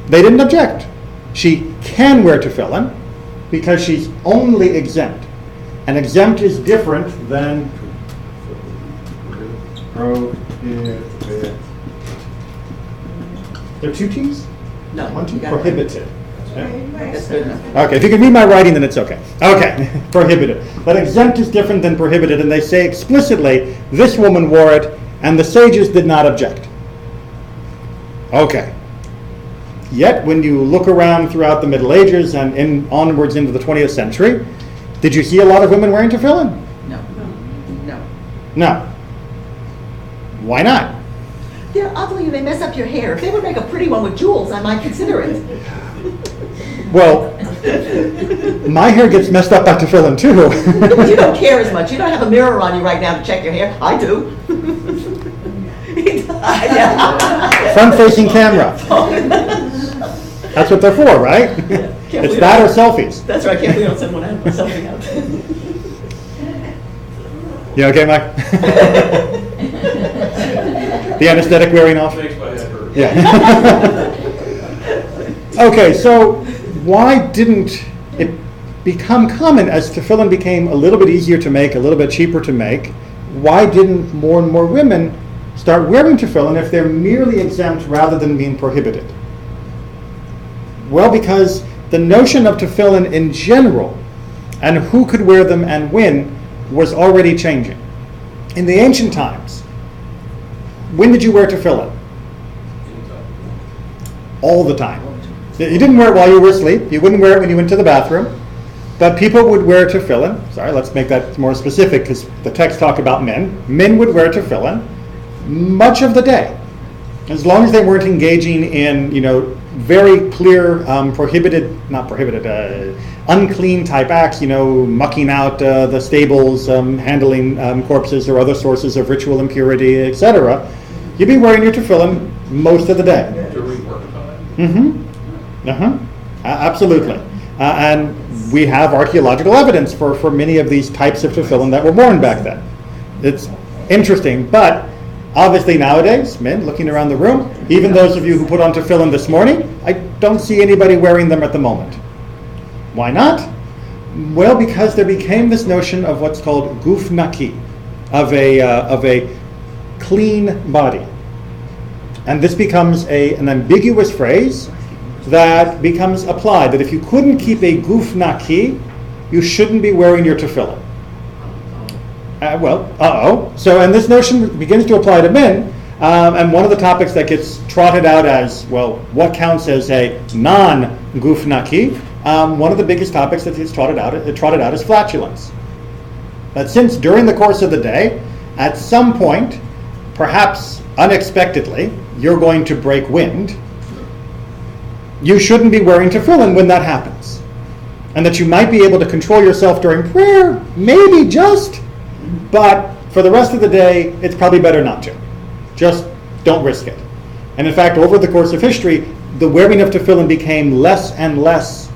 They didn't object. She can wear tefillin because she's only exempt. And exempt is different than prohibited. There are two T's? No, One T? you got it. Prohibited. That's good enough. Okay, if you can read my writing, then it's okay. Okay, prohibited. But exempt is different than prohibited, and they say explicitly, this woman wore it, and the sages did not object. Okay. Yet, when you look around throughout the Middle Ages and onwards into the 20th century, did you see a lot of women wearing tefillin? No. No. No. Why not? They're ugly and they mess up your hair. If they would make a pretty one with jewels, I might consider it. Well, my hair gets messed up by tefillin too. But you don't care as much. You don't have a mirror on you right now to check your hair. I do. Front-facing camera. That's what they're for, right? It's that or selfies. That's right. I can't believe I don't send one out. Something out. You okay, Mike? The anesthetic wearing off? Makes my head hurt. Yeah. Okay, so why didn't it become common as tefillin became a little bit easier to make, a little bit cheaper to make? Why didn't more and more women start wearing tefillin if they're merely exempt rather than being prohibited? Well, because the notion of tefillin in general and who could wear them and when was already changing. In the ancient times, when did you wear tefillin? All the time. You didn't wear it while you were asleep. You wouldn't wear it when you went to the bathroom. But people would wear tefillin. Sorry, let's make that more specific because the text talk about men. Men would wear tefillin much of the day, as long as they weren't engaging in, very clear unclean type acts, mucking out the stables, handling corpses or other sources of ritual impurity, etc. You'd be wearing your tefillin most of the day. During work time? Mm-hmm. Absolutely. And we have archaeological evidence for many of these types of tefillin that were worn back then. It's interesting, but obviously nowadays, men looking around the room, even those of you who put on tefillin this morning, I don't see anybody wearing them at the moment. Why not? Well, because there became this notion of what's called guf naki, of a clean body. And this becomes an ambiguous phrase that becomes applied, that if you couldn't keep a guf naki, you shouldn't be wearing your tefillin. So, and this notion begins to apply to men, and one of the topics that gets trotted out as, well, what counts as a non-guf naki, one of the biggest topics that gets trotted out is flatulence. That since during the course of the day, at some point, perhaps unexpectedly, you're going to break wind, you shouldn't be wearing tefillin when that happens. And that you might be able to control yourself during prayer, maybe just, but for the rest of the day, it's probably better not to. Just don't risk it. And in fact, over the course of history, the wearing of tefillin became less and less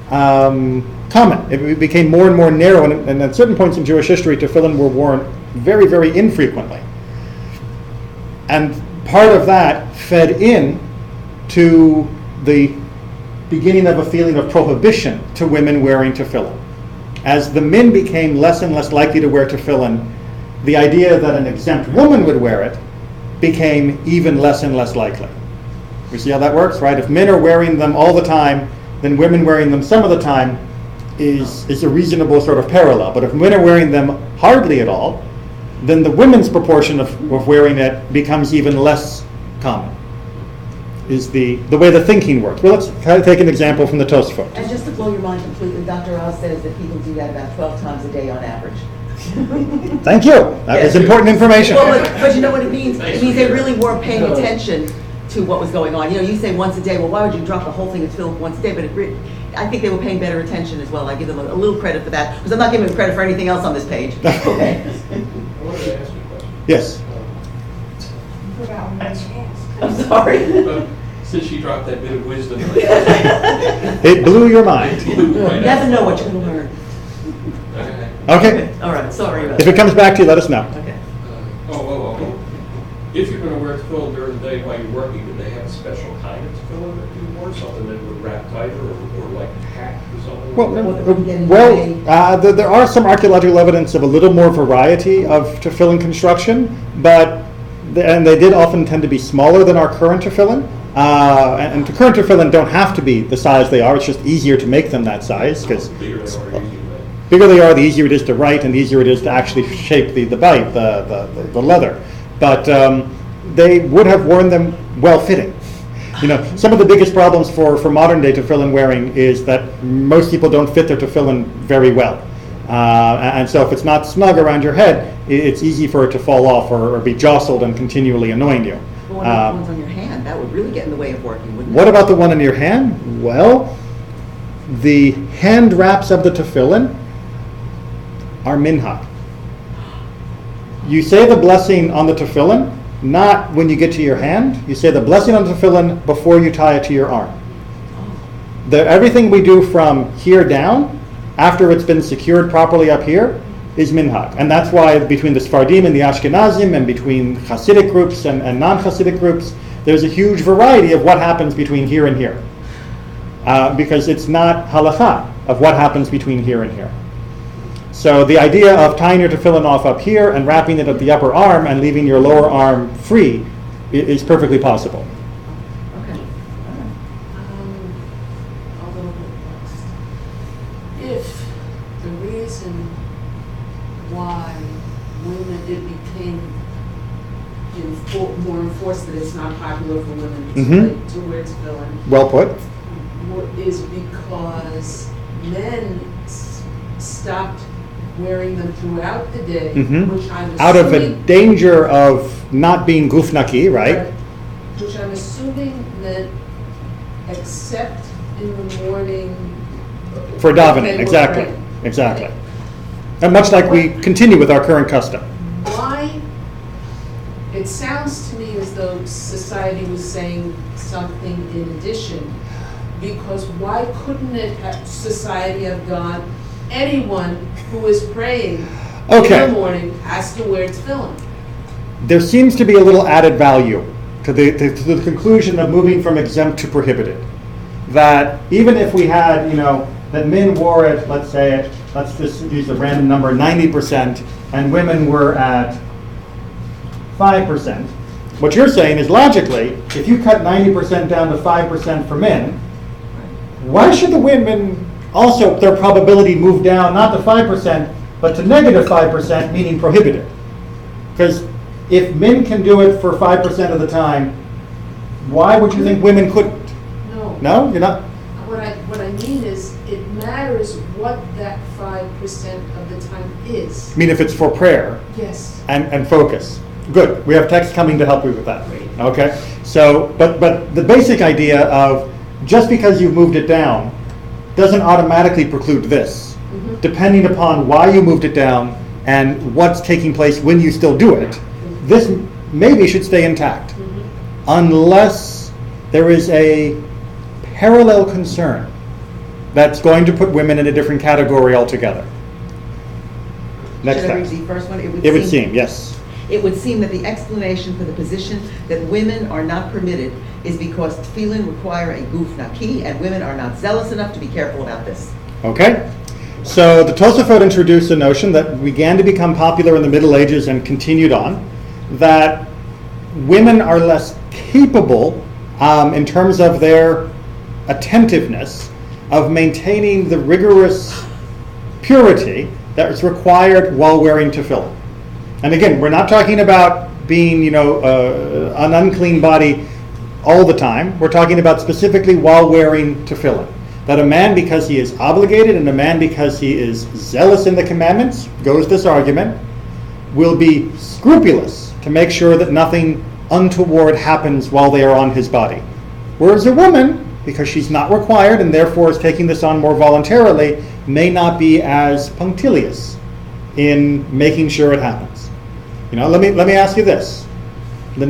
common. It became more and more narrow, and at certain points in Jewish history, tefillin were worn very, very infrequently. And part of that fed in to the beginning of a feeling of prohibition to women wearing tefillin. As the men became less and less likely to wear tefillin, the idea that an exempt woman would wear it became even less and less likely. We see how that works, right? If men are wearing them all the time, then women wearing them some of the time is a reasonable sort of parallel. But if men are wearing them hardly at all, then the women's proportion of wearing it becomes even less common, is the way the thinking works. Well, let's take an example from the Tosfot. And just to blow your mind completely, Dr. Oz says that people do that about 12 times a day on average. Thank you. That is important information. Well, but you know what it means? It means they really weren't paying attention to what was going on. You know, you say once a day, well, why would you drop the whole thing of tefillin once a day? But I think they were paying better attention as well. I give them a little credit for that, because I'm not giving them credit for anything else on this page. Okay. I wanted to ask you a question. Yes. I'm sorry. But since she dropped that bit of wisdom, It blew your mind. You never know what you're going to learn. Okay. All right, sorry about If that. it comes back to you, let us know. Okay. Oh. If you're going to wear tefillin during the day while you're working, do they have a special kind of tefillin that you wore? Something that would wrap tighter or like a hat or something? There are some archaeological evidence of a little more variety of tefillin construction, but and they did often tend to be smaller than our current tefillin. And the current tefillin don't have to be the size they are. It's just easier to make them that size because bigger they are, the easier it is to write, and the easier it is to actually shape the bite, the leather. But they would have worn them well-fitting. You know, some of the biggest problems for modern day tefillin wearing is that most people don't fit their tefillin very well. And so if it's not snug around your head, it's easy for it to fall off or be jostled and continually annoying you. Well, what about the ones on your hand? That would really get in the way of working, wouldn't it? What about the one in your hand? Well, the hand wraps of the tefillin are minhag. You say the blessing on the tefillin, not when you get to your hand. You say the blessing on the tefillin before you tie it to your arm. Everything we do from here down, after it's been secured properly up here, is minhag. And that's why between the Sephardim and the Ashkenazim, and between Hasidic groups and non-Hasidic groups, there's a huge variety of what happens between here and here. Because it's not halakha of what happens between here and here. So the idea of tying your tefillin off up here and wrapping it at the upper arm and leaving your lower arm free is perfectly possible. Okay. A little bit lost. If the reason why women, it became more enforced that it's not popular for women to wear tefillin, Well put. is because men stopped wearing them throughout the day, which I'm assuming, Out of a danger of not being gufnaki, right? Which I'm assuming meant except in the morning. For davening, they were exactly. praying. Exactly. And much like we continue with our current custom. Why? It sounds to me as though society was saying something in addition, because why couldn't society have gone, anyone who is praying in the morning has to wear tefillin? There seems to be a little added value to the conclusion of moving from exempt to prohibited. That even if we had, that men wore it, let's just use a random number, 90%, and women were at 5%. What you're saying is logically, if you cut 90% down to 5% for men, why should the women also, their probability move down not to 5%, but to negative 5%, meaning prohibited? Because if men can do it for 5% of the time, why would you think women couldn't? No. No? You're not? What I mean is, it matters what that 5% of the time is. I mean, if it's for prayer Yes. and focus. Good. We have text coming to help you with that. Okay? So, but the basic idea of just because you've moved it down doesn't automatically preclude this, depending upon why you moved it down and what's taking place when you still do it. This maybe should stay intact, unless there is a parallel concern that's going to put women in a different category altogether. Next Should I read text. the first one? It would seem, yes. It would seem that the explanation for the position that women are not permitted is because tefillin require a guf naki, and women are not zealous enough to be careful about this. Okay? So the Tosafot introduced a notion that began to become popular in the Middle Ages and continued on, that women are less capable in terms of their attentiveness of maintaining the rigorous purity that is required while wearing tefillin. And again, we're not talking about being, an unclean body all the time. We're talking about specifically while wearing tefillin. That a man, because he is obligated, and a man, because he is zealous in the commandments, goes this argument, will be scrupulous to make sure that nothing untoward happens while they are on his body. Whereas a woman, because she's not required and therefore is taking this on more voluntarily, may not be as punctilious in making sure it happens. Let me ask you this. One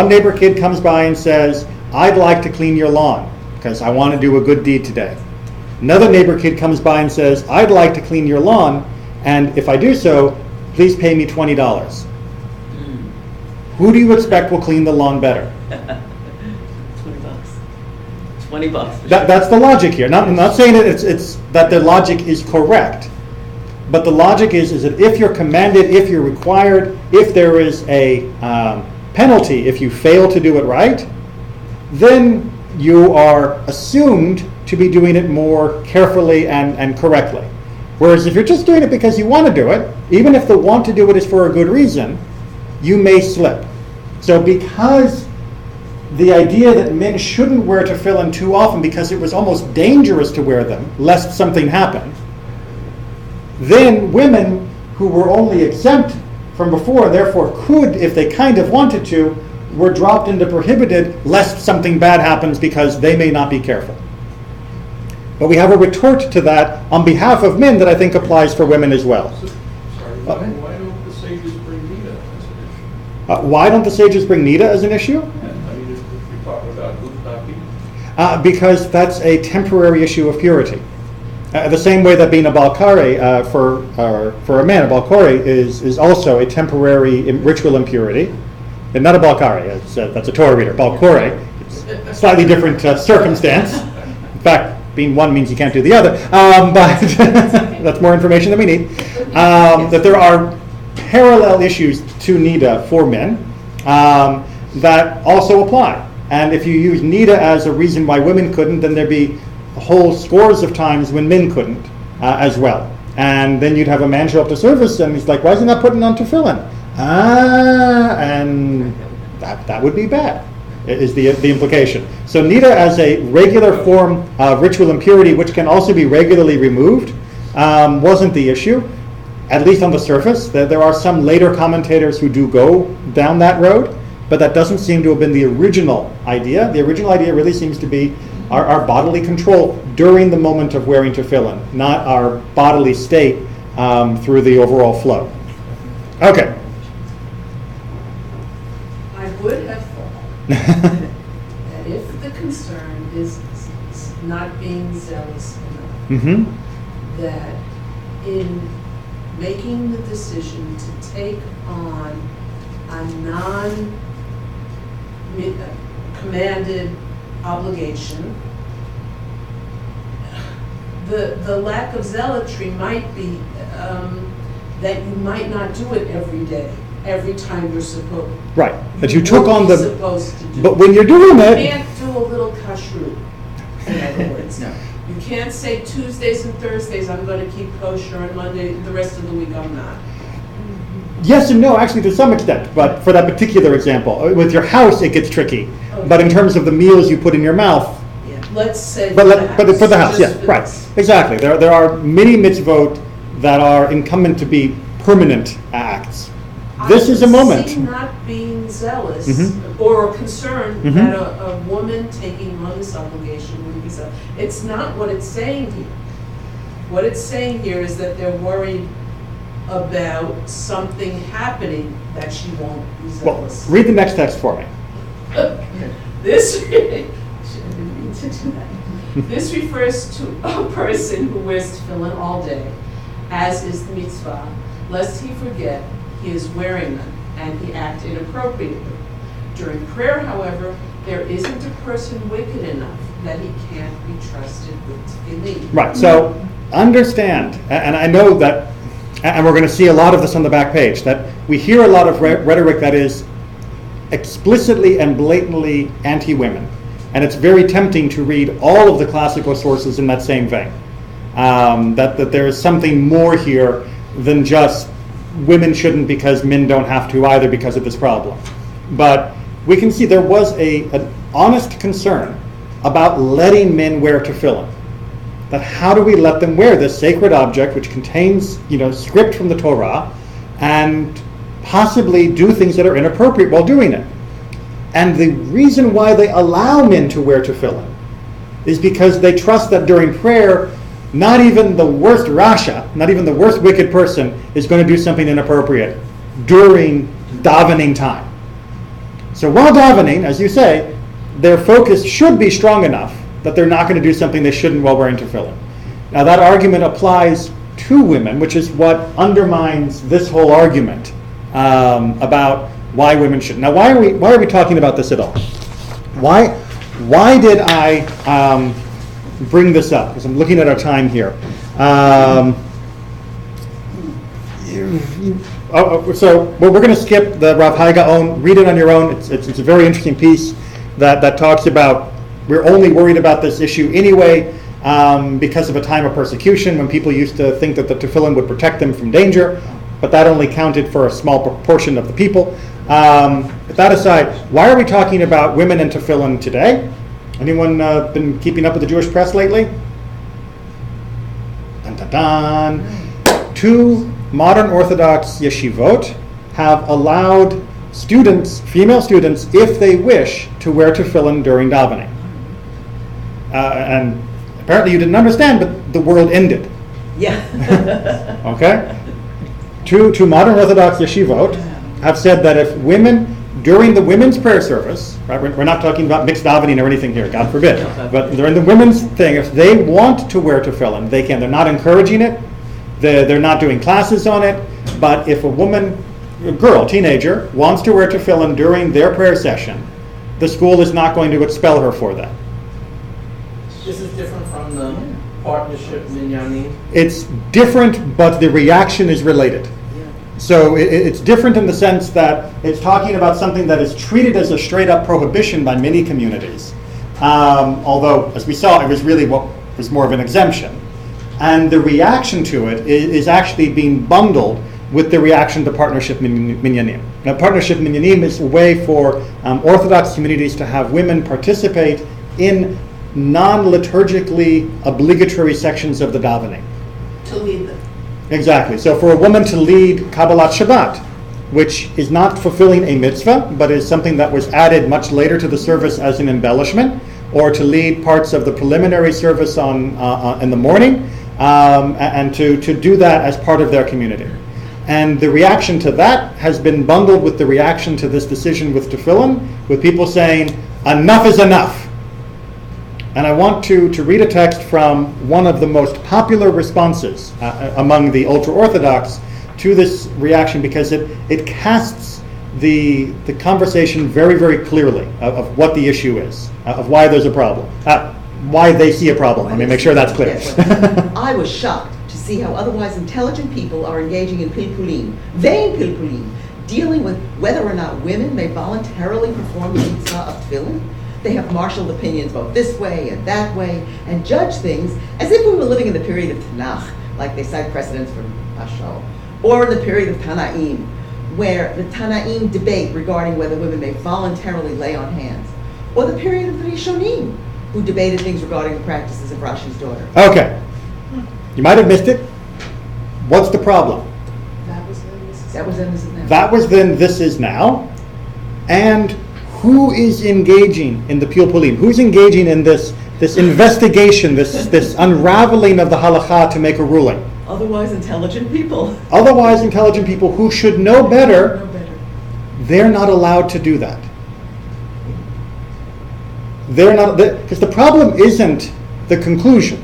neighbor kid comes by and says, "I'd like to clean your lawn because I want to do a good deed today." Another neighbor kid comes by and says, "I'd like to clean your lawn, and if I do so, please pay me $20. Who do you expect will clean the lawn better? $20. That's the logic here. I'm not saying it's that the logic is correct, but the logic is that if you're commanded, if you're required, if there is a penalty if you fail to do it right, then you are assumed to be doing it more carefully and correctly. Whereas if you're just doing it because you want to do it, even if the want to do it is for a good reason, you may slip. So because the idea that men shouldn't wear tefillin too often because it was almost dangerous to wear them, lest something happen, then women who were only exempt from before, and therefore could, if they kind of wanted to, were dropped into prohibited, lest something bad happens because they may not be careful. But we have a retort to that on behalf of men that I think applies for women as well. Sorry, why don't the sages bring Nida as an issue? Why don't the sages bring Nida as an issue? If you're talking about guf naki. Because that's a temporary issue of purity. The same way that being a balkare for a man, a balkore is also a temporary ritual impurity. And not a balkare, that's a Torah reader. Balkore, it's a slightly different circumstance. In fact, being one means you can't do the other. But that's more information than we need. That there are parallel issues to Nida for men that also apply. And if you use Nida as a reason why women couldn't, then there'd be whole scores of times when men couldn't as well. And then you'd have a man show up to service and he's like, "Why is he not putting on tefillin?" And that would be bad, is the implication. So Nida as a regular form of ritual impurity, which can also be regularly removed, wasn't the issue, at least on the surface. There are some later commentators who do go down that road, but that doesn't seem to have been the original idea. The original idea really seems to be our bodily control during the moment of wearing tefillin, not our bodily state through the overall flow. Okay. I would have thought that if the concern is not being zealous enough, Mm-hmm. that in making the decision to take on a non-commanded obligation, the lack of zealotry might be that you might not do it every day, every time you're supposed. Right. That you took on the. Supposed to do. But when you're doing You it, can't do a little kashrut. In other words, No. you can't say Tuesdays and Thursdays I'm going to keep kosher, and Monday the rest of the week I'm not. yes and no, actually to some extent. But for that particular example, with your house it gets tricky. But in terms of the meals you put in your mouth, Let's say. but for the house, just yeah, for right, this. exactly. There are many mitzvot that are incumbent to be permanent acts. This is a I moment. can see not being zealous Mhm. or concerned Mhm. that a woman taking on this obligation would be zealous. It's not what it's saying here. What it's saying here is that they're worried about something happening that she won't be Well, zealous. read the next text for me. This, Shouldn't have been mean to do that. This refers to a person who wears tefillin all day, as is the mitzvah, lest he forget he is wearing them and he act inappropriately. During prayer, however, there isn't a person wicked enough that he can't be trusted with tefillin. Right, so understand, and I know that, and we're going to see a lot of this on the back page, that we hear a lot of rhetoric that is explicitly and blatantly anti-women. And it's very tempting to read all of the classical sources in that same vein. That there is something more here than just women shouldn't because men don't have to either because of this problem. But we can see there was an honest concern about letting men wear tefillin. That how do we let them wear this sacred object which contains, script from the Torah and possibly do things that are inappropriate while doing it. And the reason why they allow men to wear tefillin is because they trust that during prayer, not even the worst rasha, not even the worst wicked person is going to do something inappropriate during davening time. So while davening, as you say, their focus should be strong enough that they're not going to do something they shouldn't while wearing tefillin. Now that argument applies to women, which is what undermines this whole argument about why women shouldn't. Now why are we talking about this at all? Why did I bring this up? Because I'm looking at our time here. So we're going to skip the Rav Hai Gaon. Read it on your own. It's a very interesting piece that talks about we're only worried about this issue anyway because of a time of persecution when people used to think that the tefillin would protect them from danger, but that only counted for a small proportion of the people. With that aside, why are we talking about women and tefillin today? Anyone been keeping up with the Jewish press lately? Dun, dun, dun. 2 modern Orthodox yeshivot have allowed students, female students, if they wish, to wear tefillin during davening. And apparently you didn't understand, but the world ended. Yeah. Okay? Two modern Orthodox yeshivot have said that if women, during the women's prayer service, right, we're not talking about mixed davening or anything here, God forbid, but during the women's thing, if they want to wear tefillin, they can. They're not encouraging it. They're not doing classes on it. But if a woman, a girl, teenager, wants to wear tefillin during their prayer session, the school is not going to expel her for that. This is different from the partnership minyanim. It's different, but the reaction is related. So it's different in the sense that it's talking about something that is treated as a straight-up prohibition by many communities. Although, as we saw, it was really what was more of an exemption. And the reaction to it is actually being bundled with the reaction to partnership minyanim. Now, partnership minyanim is a way for Orthodox communities to have women participate in non-liturgically obligatory sections of the davening. To lead them. Exactly. So for a woman to lead Kabbalat Shabbat, which is not fulfilling a mitzvah, but is something that was added much later to the service as an embellishment, or to lead parts of the preliminary service in the morning, and to do that as part of their community. And the reaction to that has been bundled with the reaction to this decision with tefillin, with people saying, enough is enough. And I want to read a text from one of the most popular responses among the ultra-Orthodox to this reaction, because it casts the conversation very, very clearly of what the issue is, of why there's a problem, why they see a problem. Let me make sure that's clear. I was shocked to see how otherwise intelligent people are engaging in pilpulim, vain pilpulim, dealing with whether or not women may voluntarily perform the mitzvah of tefillin. They have marshaled opinions both this way and that way, and judge things as if we were living in the period of Tanakh, like they cite precedents from Ashal, or in the period of Tanaim, where the Tanaim debate regarding whether women may voluntarily lay on hands, or the period of the Rishonim, who debated things regarding the practices of Rashi's daughter. Okay. You might have missed it. What's the problem? That was then, this is That was then, this is now. That was then, this is now. And who is engaging in the pilpulim? Who's engaging in this investigation, this unraveling of the halakha to make a ruling? Otherwise intelligent people. Otherwise intelligent people who should know better. No better. They're not allowed to do that. They're not, because the problem isn't the conclusion,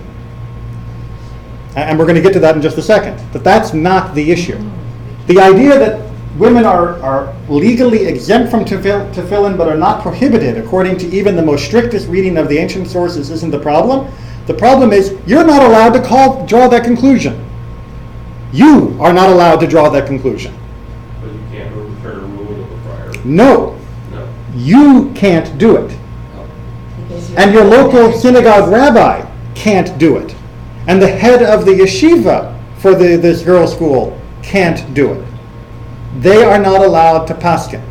and we're going to get to that in just a second, that that's not the issue. The idea that women are legally exempt from tefillin but are not prohibited according to even the most strictest reading of the ancient sources isn't the problem. The problem is you're not allowed to draw that conclusion. You are not allowed to draw that conclusion. But you can't overturn a ruling of a prior. No, No. you can't do it. Because you're- And your local synagogue rabbi can't do it. And the head of the yeshiva for this girls' school can't do it. They are not allowed to paskin.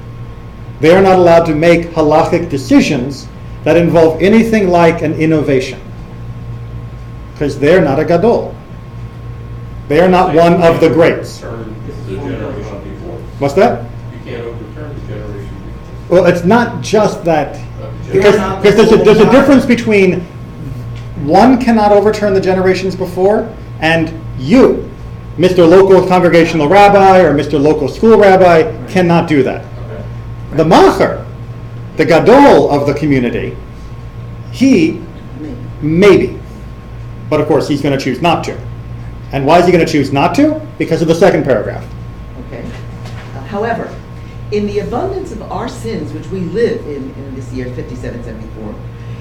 They are not allowed to make halachic decisions that involve anything like an innovation. Because they're not a gadol. They are not one of the greats. Overturn the generation before. What's that? You can't overturn the generation before. Well, it's not just that. You're Because not there's a difference between one cannot overturn the generations before, and you, Mr. Local Congregational Rabbi or Mr. Local School Rabbi, cannot do that. Okay. The macher, the gadol of the community, he maybe, but of course he's going to choose not to. And why is he going to choose not to? Because of the second paragraph. Okay. However, in the abundance of our sins, which we live in this year 5774,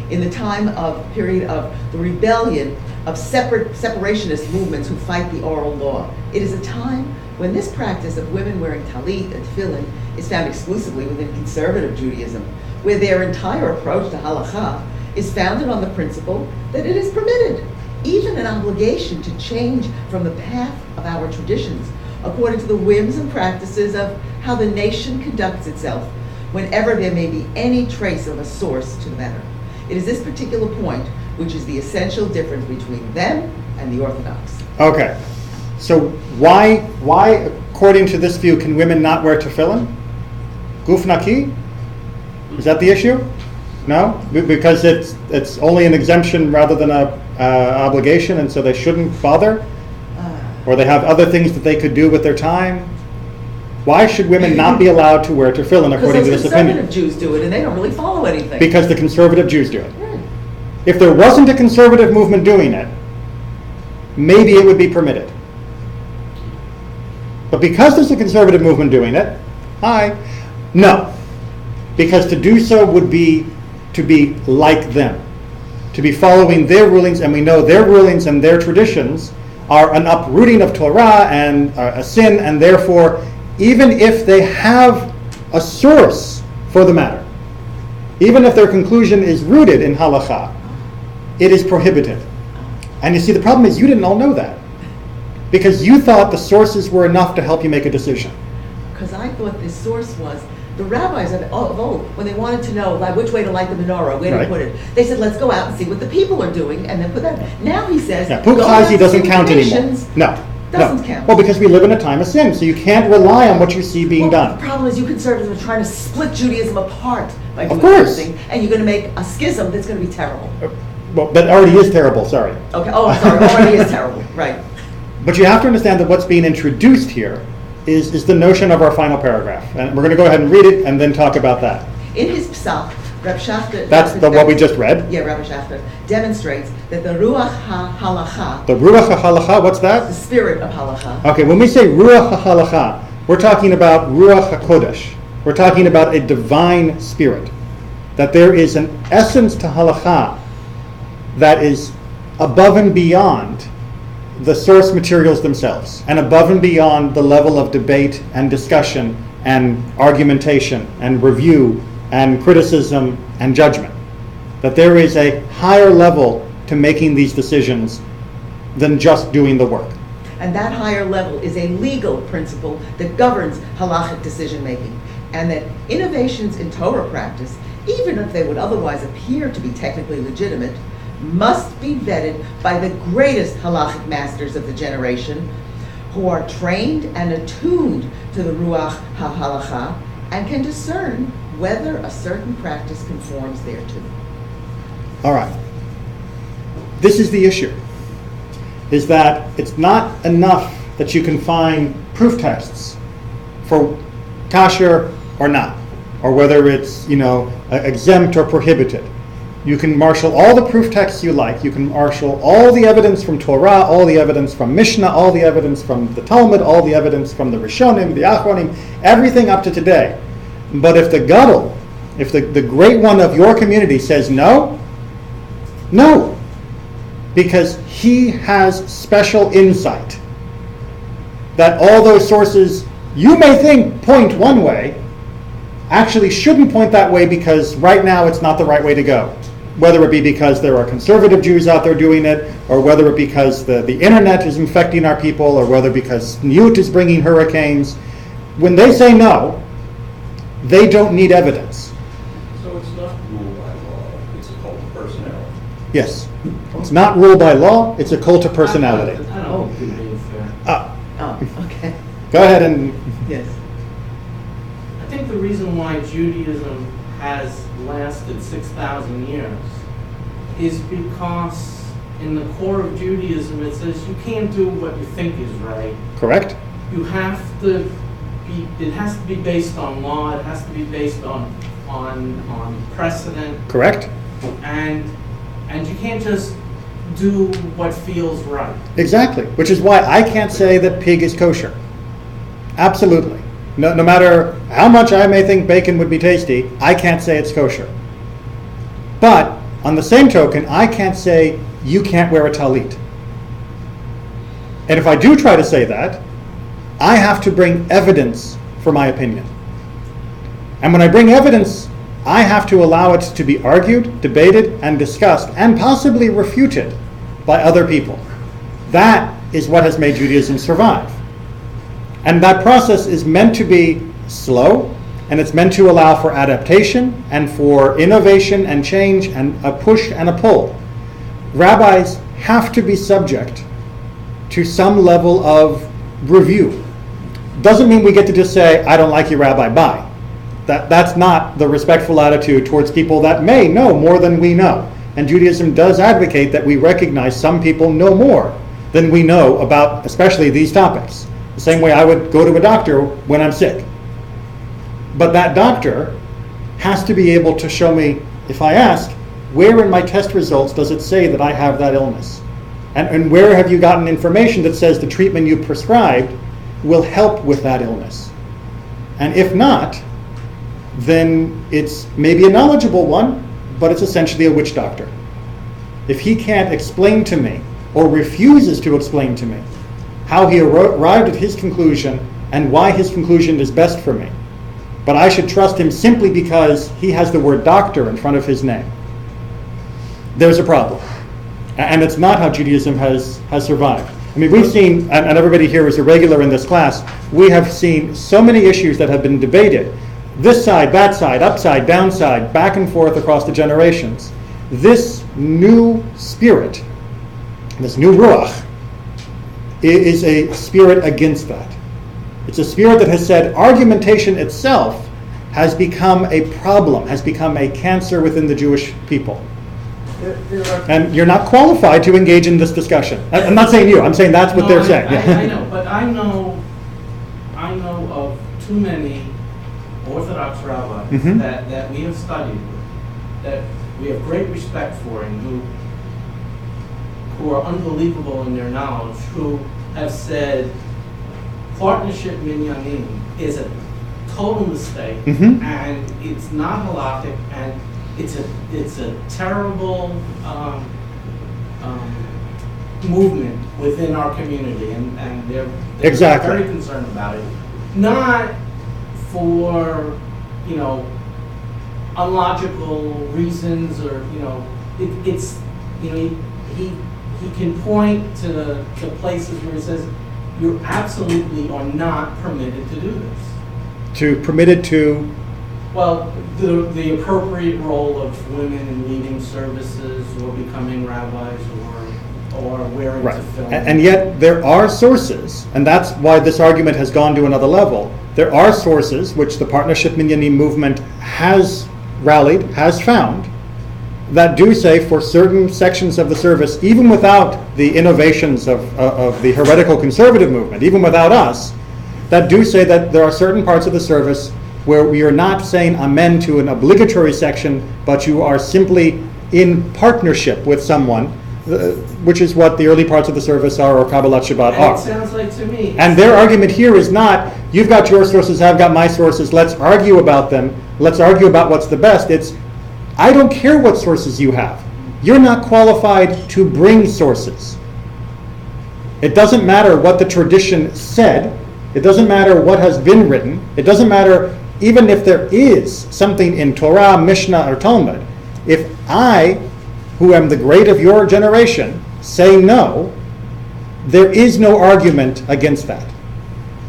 in the time of period of the rebellion of separationist movements who fight the oral law, it is a time when this practice of women wearing talit and tefillin is found exclusively within conservative Judaism, where their entire approach to halakha is founded on the principle that it is permitted, even an obligation, to change from the path of our traditions according to the whims and practices of how the nation conducts itself, whenever there may be any trace of a source to the matter. It is this particular point which is the essential difference between them and the Orthodox. Okay, so why, according to this view, can women not wear tefillin? Guf naki? Is that the issue? No, because it's only an exemption rather than a obligation, and so they shouldn't bother, or they have other things that they could do with their time. Why should women not be allowed to wear tefillin according to Because this those opinion? conservative Jews do it and they don't really follow anything. Because the conservative Jews do it. Right. If there wasn't a conservative movement doing it, maybe it would be permitted. But because there's a conservative movement doing it, no. Because to do so would be to be like them, to be following their rulings, and we know their rulings and their traditions are an uprooting of Torah and a sin, and therefore, even if they have a source for the matter, even if their conclusion is rooted in halakha, it is prohibited. And you see, the problem is you didn't all know that, because you thought the sources were enough to help you make a decision. Because I thought this source was the rabbis of old, when they wanted to know like which way to light the menorah, where Right. to put it, they said, let's go out and see what the people are doing, and then put that. Now he says, Yeah, go out Pukazi and doesn't see count the anymore. nations. No. Doesn't count. Well, because we live in a time of sin, so you can't rely on what you see being Well, done. the problem is you conservatives are trying to split Judaism apart by doing course. something, and you're going to make a schism that's going to be terrible. Well, that already is terrible, sorry. Okay, oh, I'm sorry, already is terrible, right. But you have to understand that what's being introduced here is the notion of our final paragraph. And we're going to go ahead and read it and then talk about that. In his psak, Reb Shafter... That's what we just read? Yeah, Rabbi Shafter demonstrates that the Ruach HaHalacha, The Ruach HaHalacha, what's the that? spirit of Halacha, Okay, when we say Ruach HaHalacha, we're talking about Ruach HaKodesh. We're talking about a divine spirit. That there is an essence to Halacha that is above and beyond the source materials themselves, and above and beyond the level of debate and discussion and argumentation and review and criticism and judgment. That there is a higher level to making these decisions than just doing the work. and that higher level is a legal principle that governs halachic decision-making, and that innovations in Torah practice, even if they would otherwise appear to be technically legitimate, must be vetted by the greatest halachic masters of the generation, who are trained and attuned to the Ruach HaHalacha and can discern whether a certain practice conforms thereto. All right. This is the issue, is that it's not enough that you can find proof texts for kosher or not, or whether it's, exempt or prohibited. You can marshal all the proof texts you like. You can marshal all the evidence from Torah, all the evidence from Mishnah, all the evidence from the Talmud, all the evidence from the Rishonim, the Achronim, everything up to today. But if the Gadol, if the great one of your community says no, no. Because he has special insight that all those sources you may think point one way actually shouldn't point that way because right now it's not the right way to go. Whether it be because there are conservative Jews out there doing it, or whether it be because the internet is infecting our people, or whether because Newt is bringing hurricanes. When they say no, they don't need evidence. So it's not ruled by law, it's a cult of personality. Yes. It's not ruled by law, it's a cult of personality. I don't think you're being fair. Oh, okay. Go ahead and... Yes. I think the reason why Judaism has lasted 6,000 years is because in the core of Judaism it says you can't do what you think is right. Correct? You have to be, it has to be based on law, it has to be based on precedent, Correct? and you can't just do what feels right. Exactly. Which is why I can't say that pig is kosher. Absolutely. No matter how much I may think bacon would be tasty, I can't say it's kosher. But on the same token, I can't say you can't wear a talit. And if I do try to say that, I have to bring evidence for my opinion. And when I bring evidence, I have to allow it to be argued, debated, and discussed, and possibly refuted by other people. That is what has made Judaism survive. And that process is meant to be slow, and it's meant to allow for adaptation and for innovation and change and a push and a pull. Rabbis have to be subject to some level of review. Doesn't mean we get to just say, I don't like you, Rabbi, bye. That's not the respectful attitude towards people that may know more than we know. And Judaism does advocate that we recognize some people know more than we know about especially these topics. The same way I would go to a doctor when I'm sick. But that doctor has to be able to show me, if I ask, where in my test results does it say that I have that illness? And where have you gotten information that says the treatment you prescribed will help with that illness? And if not, then it's maybe a knowledgeable one, but it's essentially a witch doctor. If he can't explain to me, or refuses to explain to me, how he arrived at his conclusion and why his conclusion is best for me, but I should trust him simply because he has the word doctor in front of his name, there's a problem. And it's not how Judaism has survived. I mean, we've seen, and everybody here is a regular in this class, we have seen so many issues that have been debated, this side, that side, upside, downside, back and forth across the generations. This new spirit, this new ruach, is a spirit against that. It's a spirit that has said argumentation itself has become a problem, has become a cancer within the Jewish people. And you're not qualified to engage in this discussion. I'm not saying you, I'm saying that's what they're saying. I know, but I know of too many Orthodox rabbis Mhm. that we have studied with, that we have great respect for, and who are unbelievable in their knowledge, who have said partnership minyanim is a total mistake, Mhm. and it's not halakhic, and it's a terrible movement within our community, and they're Exactly. very concerned about it. Not for, unlogical reasons, or, it's, he can point to places where he says, you absolutely are not permitted to do this. Permitted to, Well, the appropriate role of women in leading services, or becoming rabbis, or wearing right. tefillin. And yet there are sources, and that's why this argument has gone to another level. There are sources which the Partnership Minyanim movement has rallied, has found, that do say for certain sections of the service, even without the innovations of the heretical conservative movement, even without us, that do say that there are certain parts of the service where we are not saying amen to an obligatory section, but you are simply in partnership with someone, which is what the early parts of the service are, or Kabbalat Shabbat And are. it sounds like to me. And their argument here is not, you've got your sources, I've got my sources, let's argue about them, let's argue about what's the best. It's, I don't care what sources you have. You're not qualified to bring sources. It doesn't matter what the tradition said, it doesn't matter what has been written, it doesn't matter even if there is something in Torah, Mishnah, or Talmud. If I, who am the great of your generation, say no, there is no argument against that.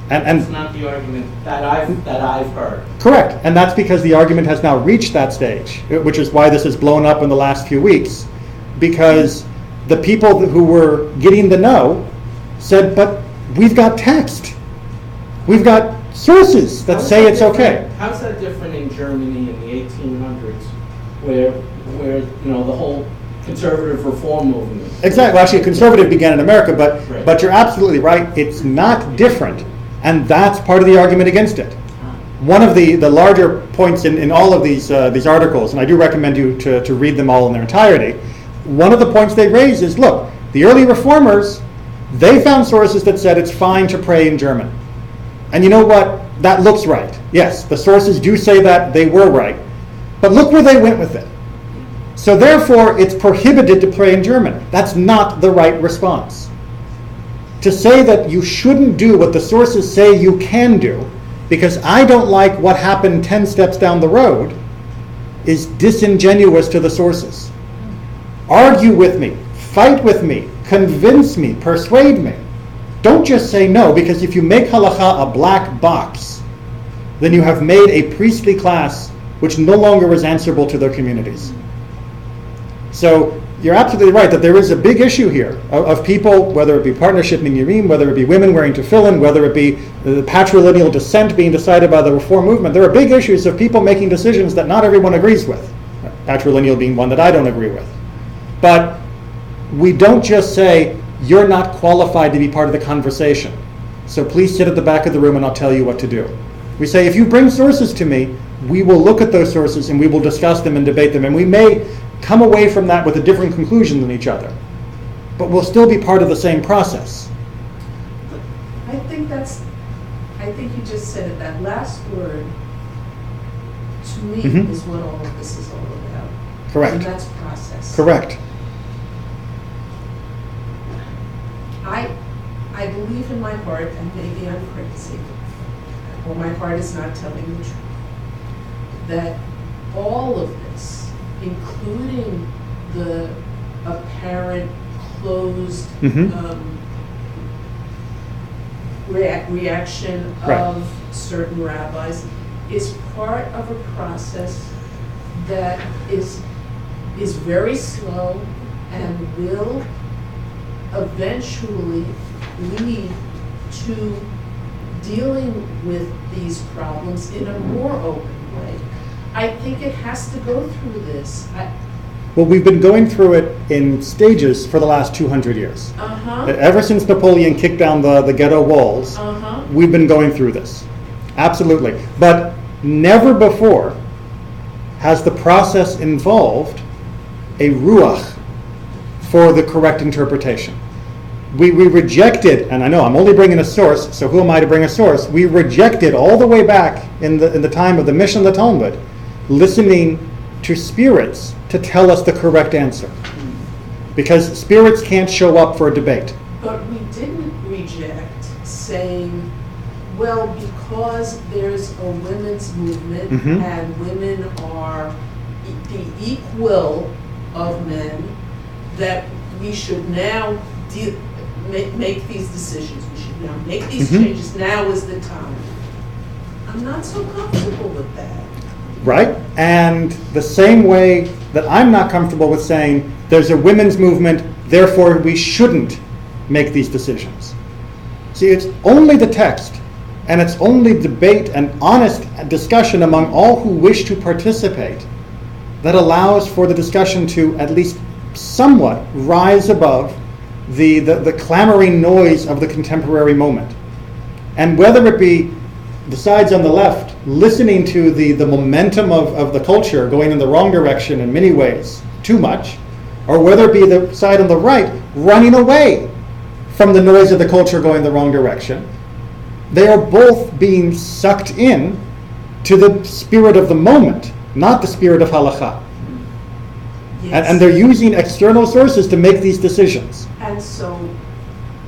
That's not the argument that I've heard. Correct, and that's because the argument has now reached that stage, which is why this has blown up in the last few weeks, because the people who were getting the no said, but we've got text, we've got sources that say it's okay. How's that different in Germany in the 1800s, where the whole conservative reform movement? Exactly, well, actually conservative began in America, Right. but you're absolutely right, it's not different, and that's part of the argument against it. One of the larger points in all of these articles, and I do recommend you to read them all in their entirety, one of the points they raise is, look, the early reformers, they found sources that said it's fine to pray in German. And you know what? That looks right. Yes, the sources do say that, they were right. But look where they went with it. So therefore, it's prohibited to pray in German. That's not the right response. To say that you shouldn't do what the sources say you can do, because I don't like what happened 10 steps down the road, is disingenuous to the sources. Argue with me, fight with me, convince me, persuade me. Don't just say no, because if you make halakha a black box, then you have made a priestly class which no longer is answerable to their communities. So you're absolutely right that there is a big issue here of people, whether it be partnership minyarim, whether it be women wearing tefillin, whether it be the patrilineal descent being decided by the reform movement. There are big issues of people making decisions that not everyone agrees with. Patrilineal being one that I don't agree with. But we don't just say, you're not qualified to be part of the conversation, so please sit at the back of the room and I'll tell you what to do. We say, if you bring sources to me, we will look at those sources and we will discuss them and debate them, and we may come away from that with a different conclusion than each other, but we'll still be part of the same process. I think you just said it, that last word, to me, Mhm. is what all of this is all about. Correct. And that's process. Correct. I believe in my heart, and maybe I'm crazy, or my heart is not telling the truth, that all of this, including the apparent closed Mhm. reaction Right. of certain rabbis, is part of a process that is very slow and will eventually lead to dealing with these problems in a more open way. I think it has to go through this. Well, we've been going through it in stages for the last 200 years. Ever since Napoleon kicked down the ghetto walls, we've been going through this. Absolutely. But never before has the process involved a ruach for the correct interpretation. We rejected, and I know I'm only bringing a source, so who am I to bring a source? We rejected all the way back in the time of the Mishnah and the Talmud, listening to spirits to tell us the correct answer. Because spirits can't show up for a debate. But we didn't reject saying, well, because there's a women's movement Mhm. and women are the equal of men, that we should now make these decisions. We should now make these Mhm. changes. Now is the time. I'm not so comfortable with that. Right? And the same way that I'm not comfortable with saying there's a women's movement, therefore we shouldn't make these decisions. See, it's only the text, and it's only debate and honest discussion among all who wish to participate that allows for the discussion to at least somewhat rise above the clamoring noise of the contemporary moment. And whether it be the sides on the left listening to the momentum of the culture going in the wrong direction in many ways, too much, or whether it be the side on the right running away from the noise of the culture going the wrong direction, they are both being sucked in to the spirit of the moment, not the spirit of halakha. Yes. And they're using external sources to make these decisions. And so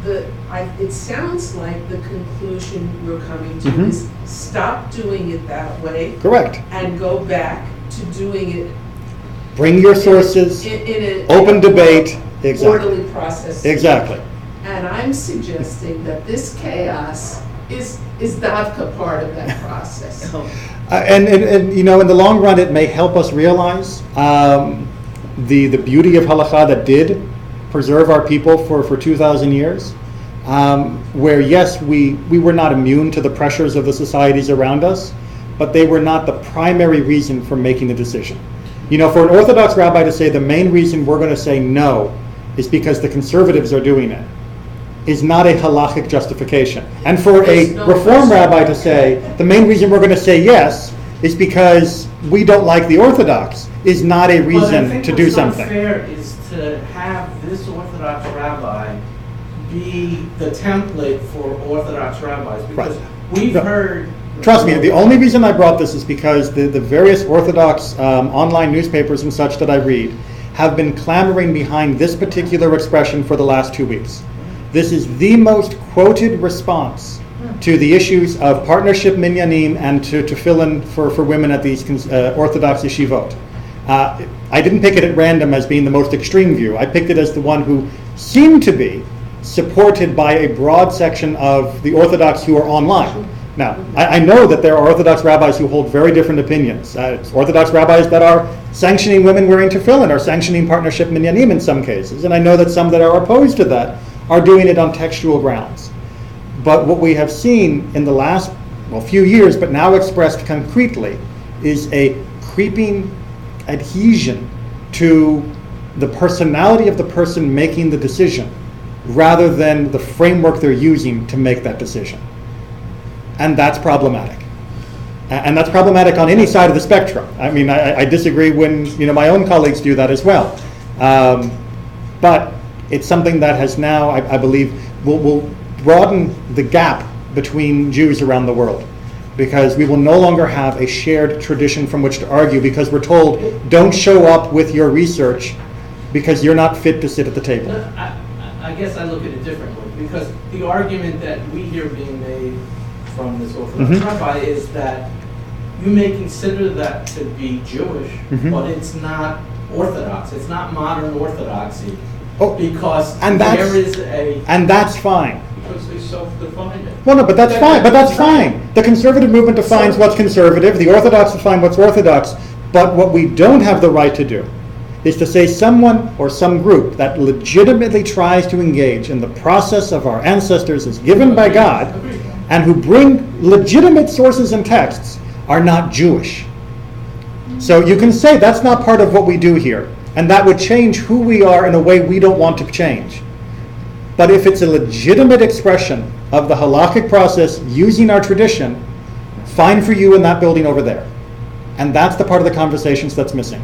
it sounds like the conclusion we're coming to Mhm. is stop doing it that way Correct. and go back to doing it Bring your sources, in open a debate. Exactly. orderly process. Exactly. And I'm suggesting that this chaos is not a part of that process. And you know, in the long run, it may help us realize the beauty of halakha that did preserve our people for 2,000 years, where yes, we were not immune to the pressures of the societies around us, but they were not the primary reason for making the decision. You know, for an Orthodox rabbi to say the main reason we're going to say no is because the conservatives are doing it is not a halachic justification. And for a There's no Reform question. rabbi to say the main reason we're going to say yes is because we don't like the Orthodox is not a reason to do something. What's unfair is to have this Orthodox rabbi be the template for Orthodox rabbis, because Right. we've No. heard. Trust me, the only reason I brought this is because the various Orthodox online newspapers and such that I read have been clamoring behind this particular expression for the last 2 weeks. This is the most quoted response to the issues of partnership minyanim and to fill in for women at these Orthodox yeshivot. I didn't pick it at random as being the most extreme view. I picked it as the one who seemed to be supported by a broad section of the Orthodox who are online. Now, I know that there are Orthodox rabbis who hold very different opinions. It's Orthodox rabbis that are sanctioning women wearing tefillin or sanctioning partnership minyanim in some cases. And I know that some that are opposed to that are doing it on textual grounds. But what we have seen in the last, few years, but now expressed concretely, is a creeping adhesion to the personality of the person making the decision rather than the framework they're using to make that decision. And that's problematic. And that's problematic on any side of the spectrum. I mean, I disagree when my own colleagues do that as well. But it's something that has now, I believe, will broaden the gap between Jews around the world, because we will no longer have a shared tradition from which to argue, because we're told, don't show up with your research because you're not fit to sit at the table. I guess I look at it differently, because the argument that we hear being made from this Orthodox Mhm. rabbi is that you may consider that to be Jewish, Mhm. but it's not Orthodox. It's not modern Orthodoxy, Oh, because and that's- there is a. and that's fine. Because they self-define it. Well, no, but that's fine. But that's fine. The conservative movement defines what's conservative. The Orthodox define what's Orthodox. But what we don't have the right to do is to say someone or some group that legitimately tries to engage in the process of our ancestors as given by God, Agreed. and who bring legitimate sources and texts, are not Jewish. So you can say that's not part of what we do here, and that would change who we are in a way we don't want to change. But if it's a legitimate expression of the halakhic process using our tradition, fine for you in that building over there. And that's the part of the conversations that's missing.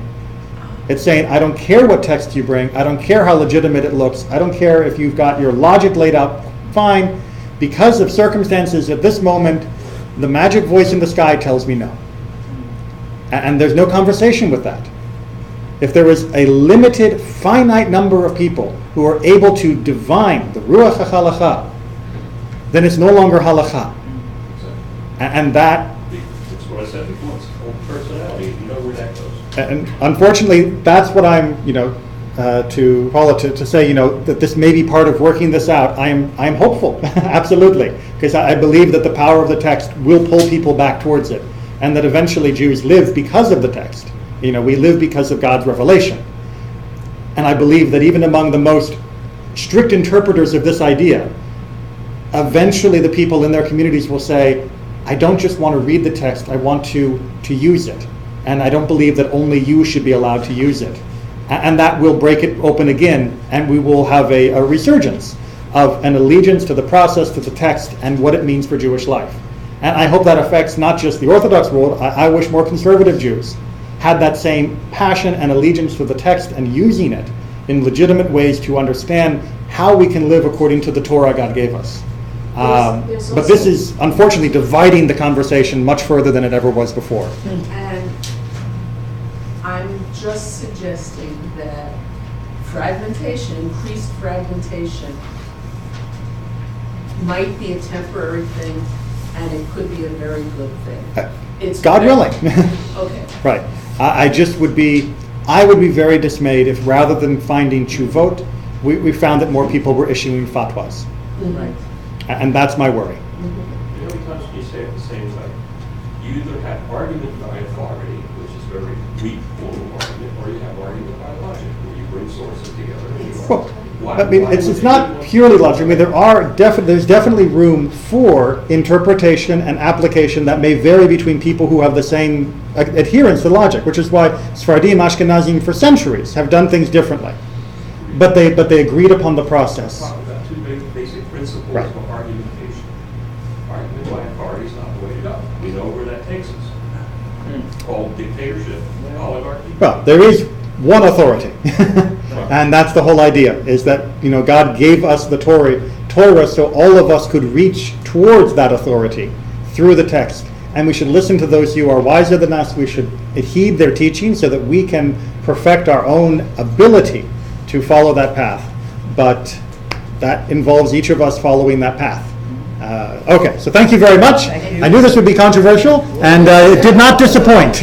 It's saying, I don't care what text you bring, I don't care how legitimate it looks, I don't care if you've got your logic laid out fine, because of circumstances at this moment, the magic voice in the sky tells me no. And there's no conversation with that. If there is a limited, finite number of people who are able to divine the Ruach HaHalacha, then it's no longer halakha. And that, That's what I said before, it's called personality, you know where that goes. and unfortunately, that's what I'm, to Paula, to say, that this may be part of working this out. I am hopeful, absolutely, because I believe that the power of the text will pull people back towards it, and that eventually Jews live because of the text. We live because of God's revelation. And I believe that even among the most strict interpreters of this idea, eventually the people in their communities will say, I don't just want to read the text, I want to use it. And I don't believe that only you should be allowed to use it. And that will break it open again, and we will have a resurgence of an allegiance to the process, to the text, and what it means for Jewish life. And I hope that affects not just the Orthodox world. I wish more conservative Jews had that same passion and allegiance for the text and using it in legitimate ways to understand how we can live according to the Torah God gave us. There's But this also- is unfortunately dividing the conversation much further than it ever was before. And I'm just suggesting that fragmentation, increased fragmentation, might be a temporary thing, and it could be a very good thing. It's God very- willing. Okay. Right. I would be very dismayed if rather than finding chuvot, we found that more people were issuing fatwas. Right. And that's my worry. You know, many times when you say at the same time, you either have argument by authority, which is very weak form of argument, or you have argument by logic, where you bring sources together and you Well, Why- I mean, why it's would not anyone- purely logic. I mean, there's definitely room for interpretation and application that may vary between people who have the same adherence to logic, which is why Sephardim, Ashkenazim for centuries have done things differently. But they agreed upon the process. Talk about two basic principles Right. of argumentation. Argument by authority is not the way to go. We know where that takes us. It's called dictatorship, oligarchy. Well, there is one authority, and that's the whole idea, is that, God gave us the Torah so all of us could reach towards that authority through the text. And we should listen to those who are wiser than us. We should heed their teaching so that we can perfect our own ability to follow that path. But that involves each of us following that path. Okay, so thank you very much. I knew this would be controversial, and it did not disappoint.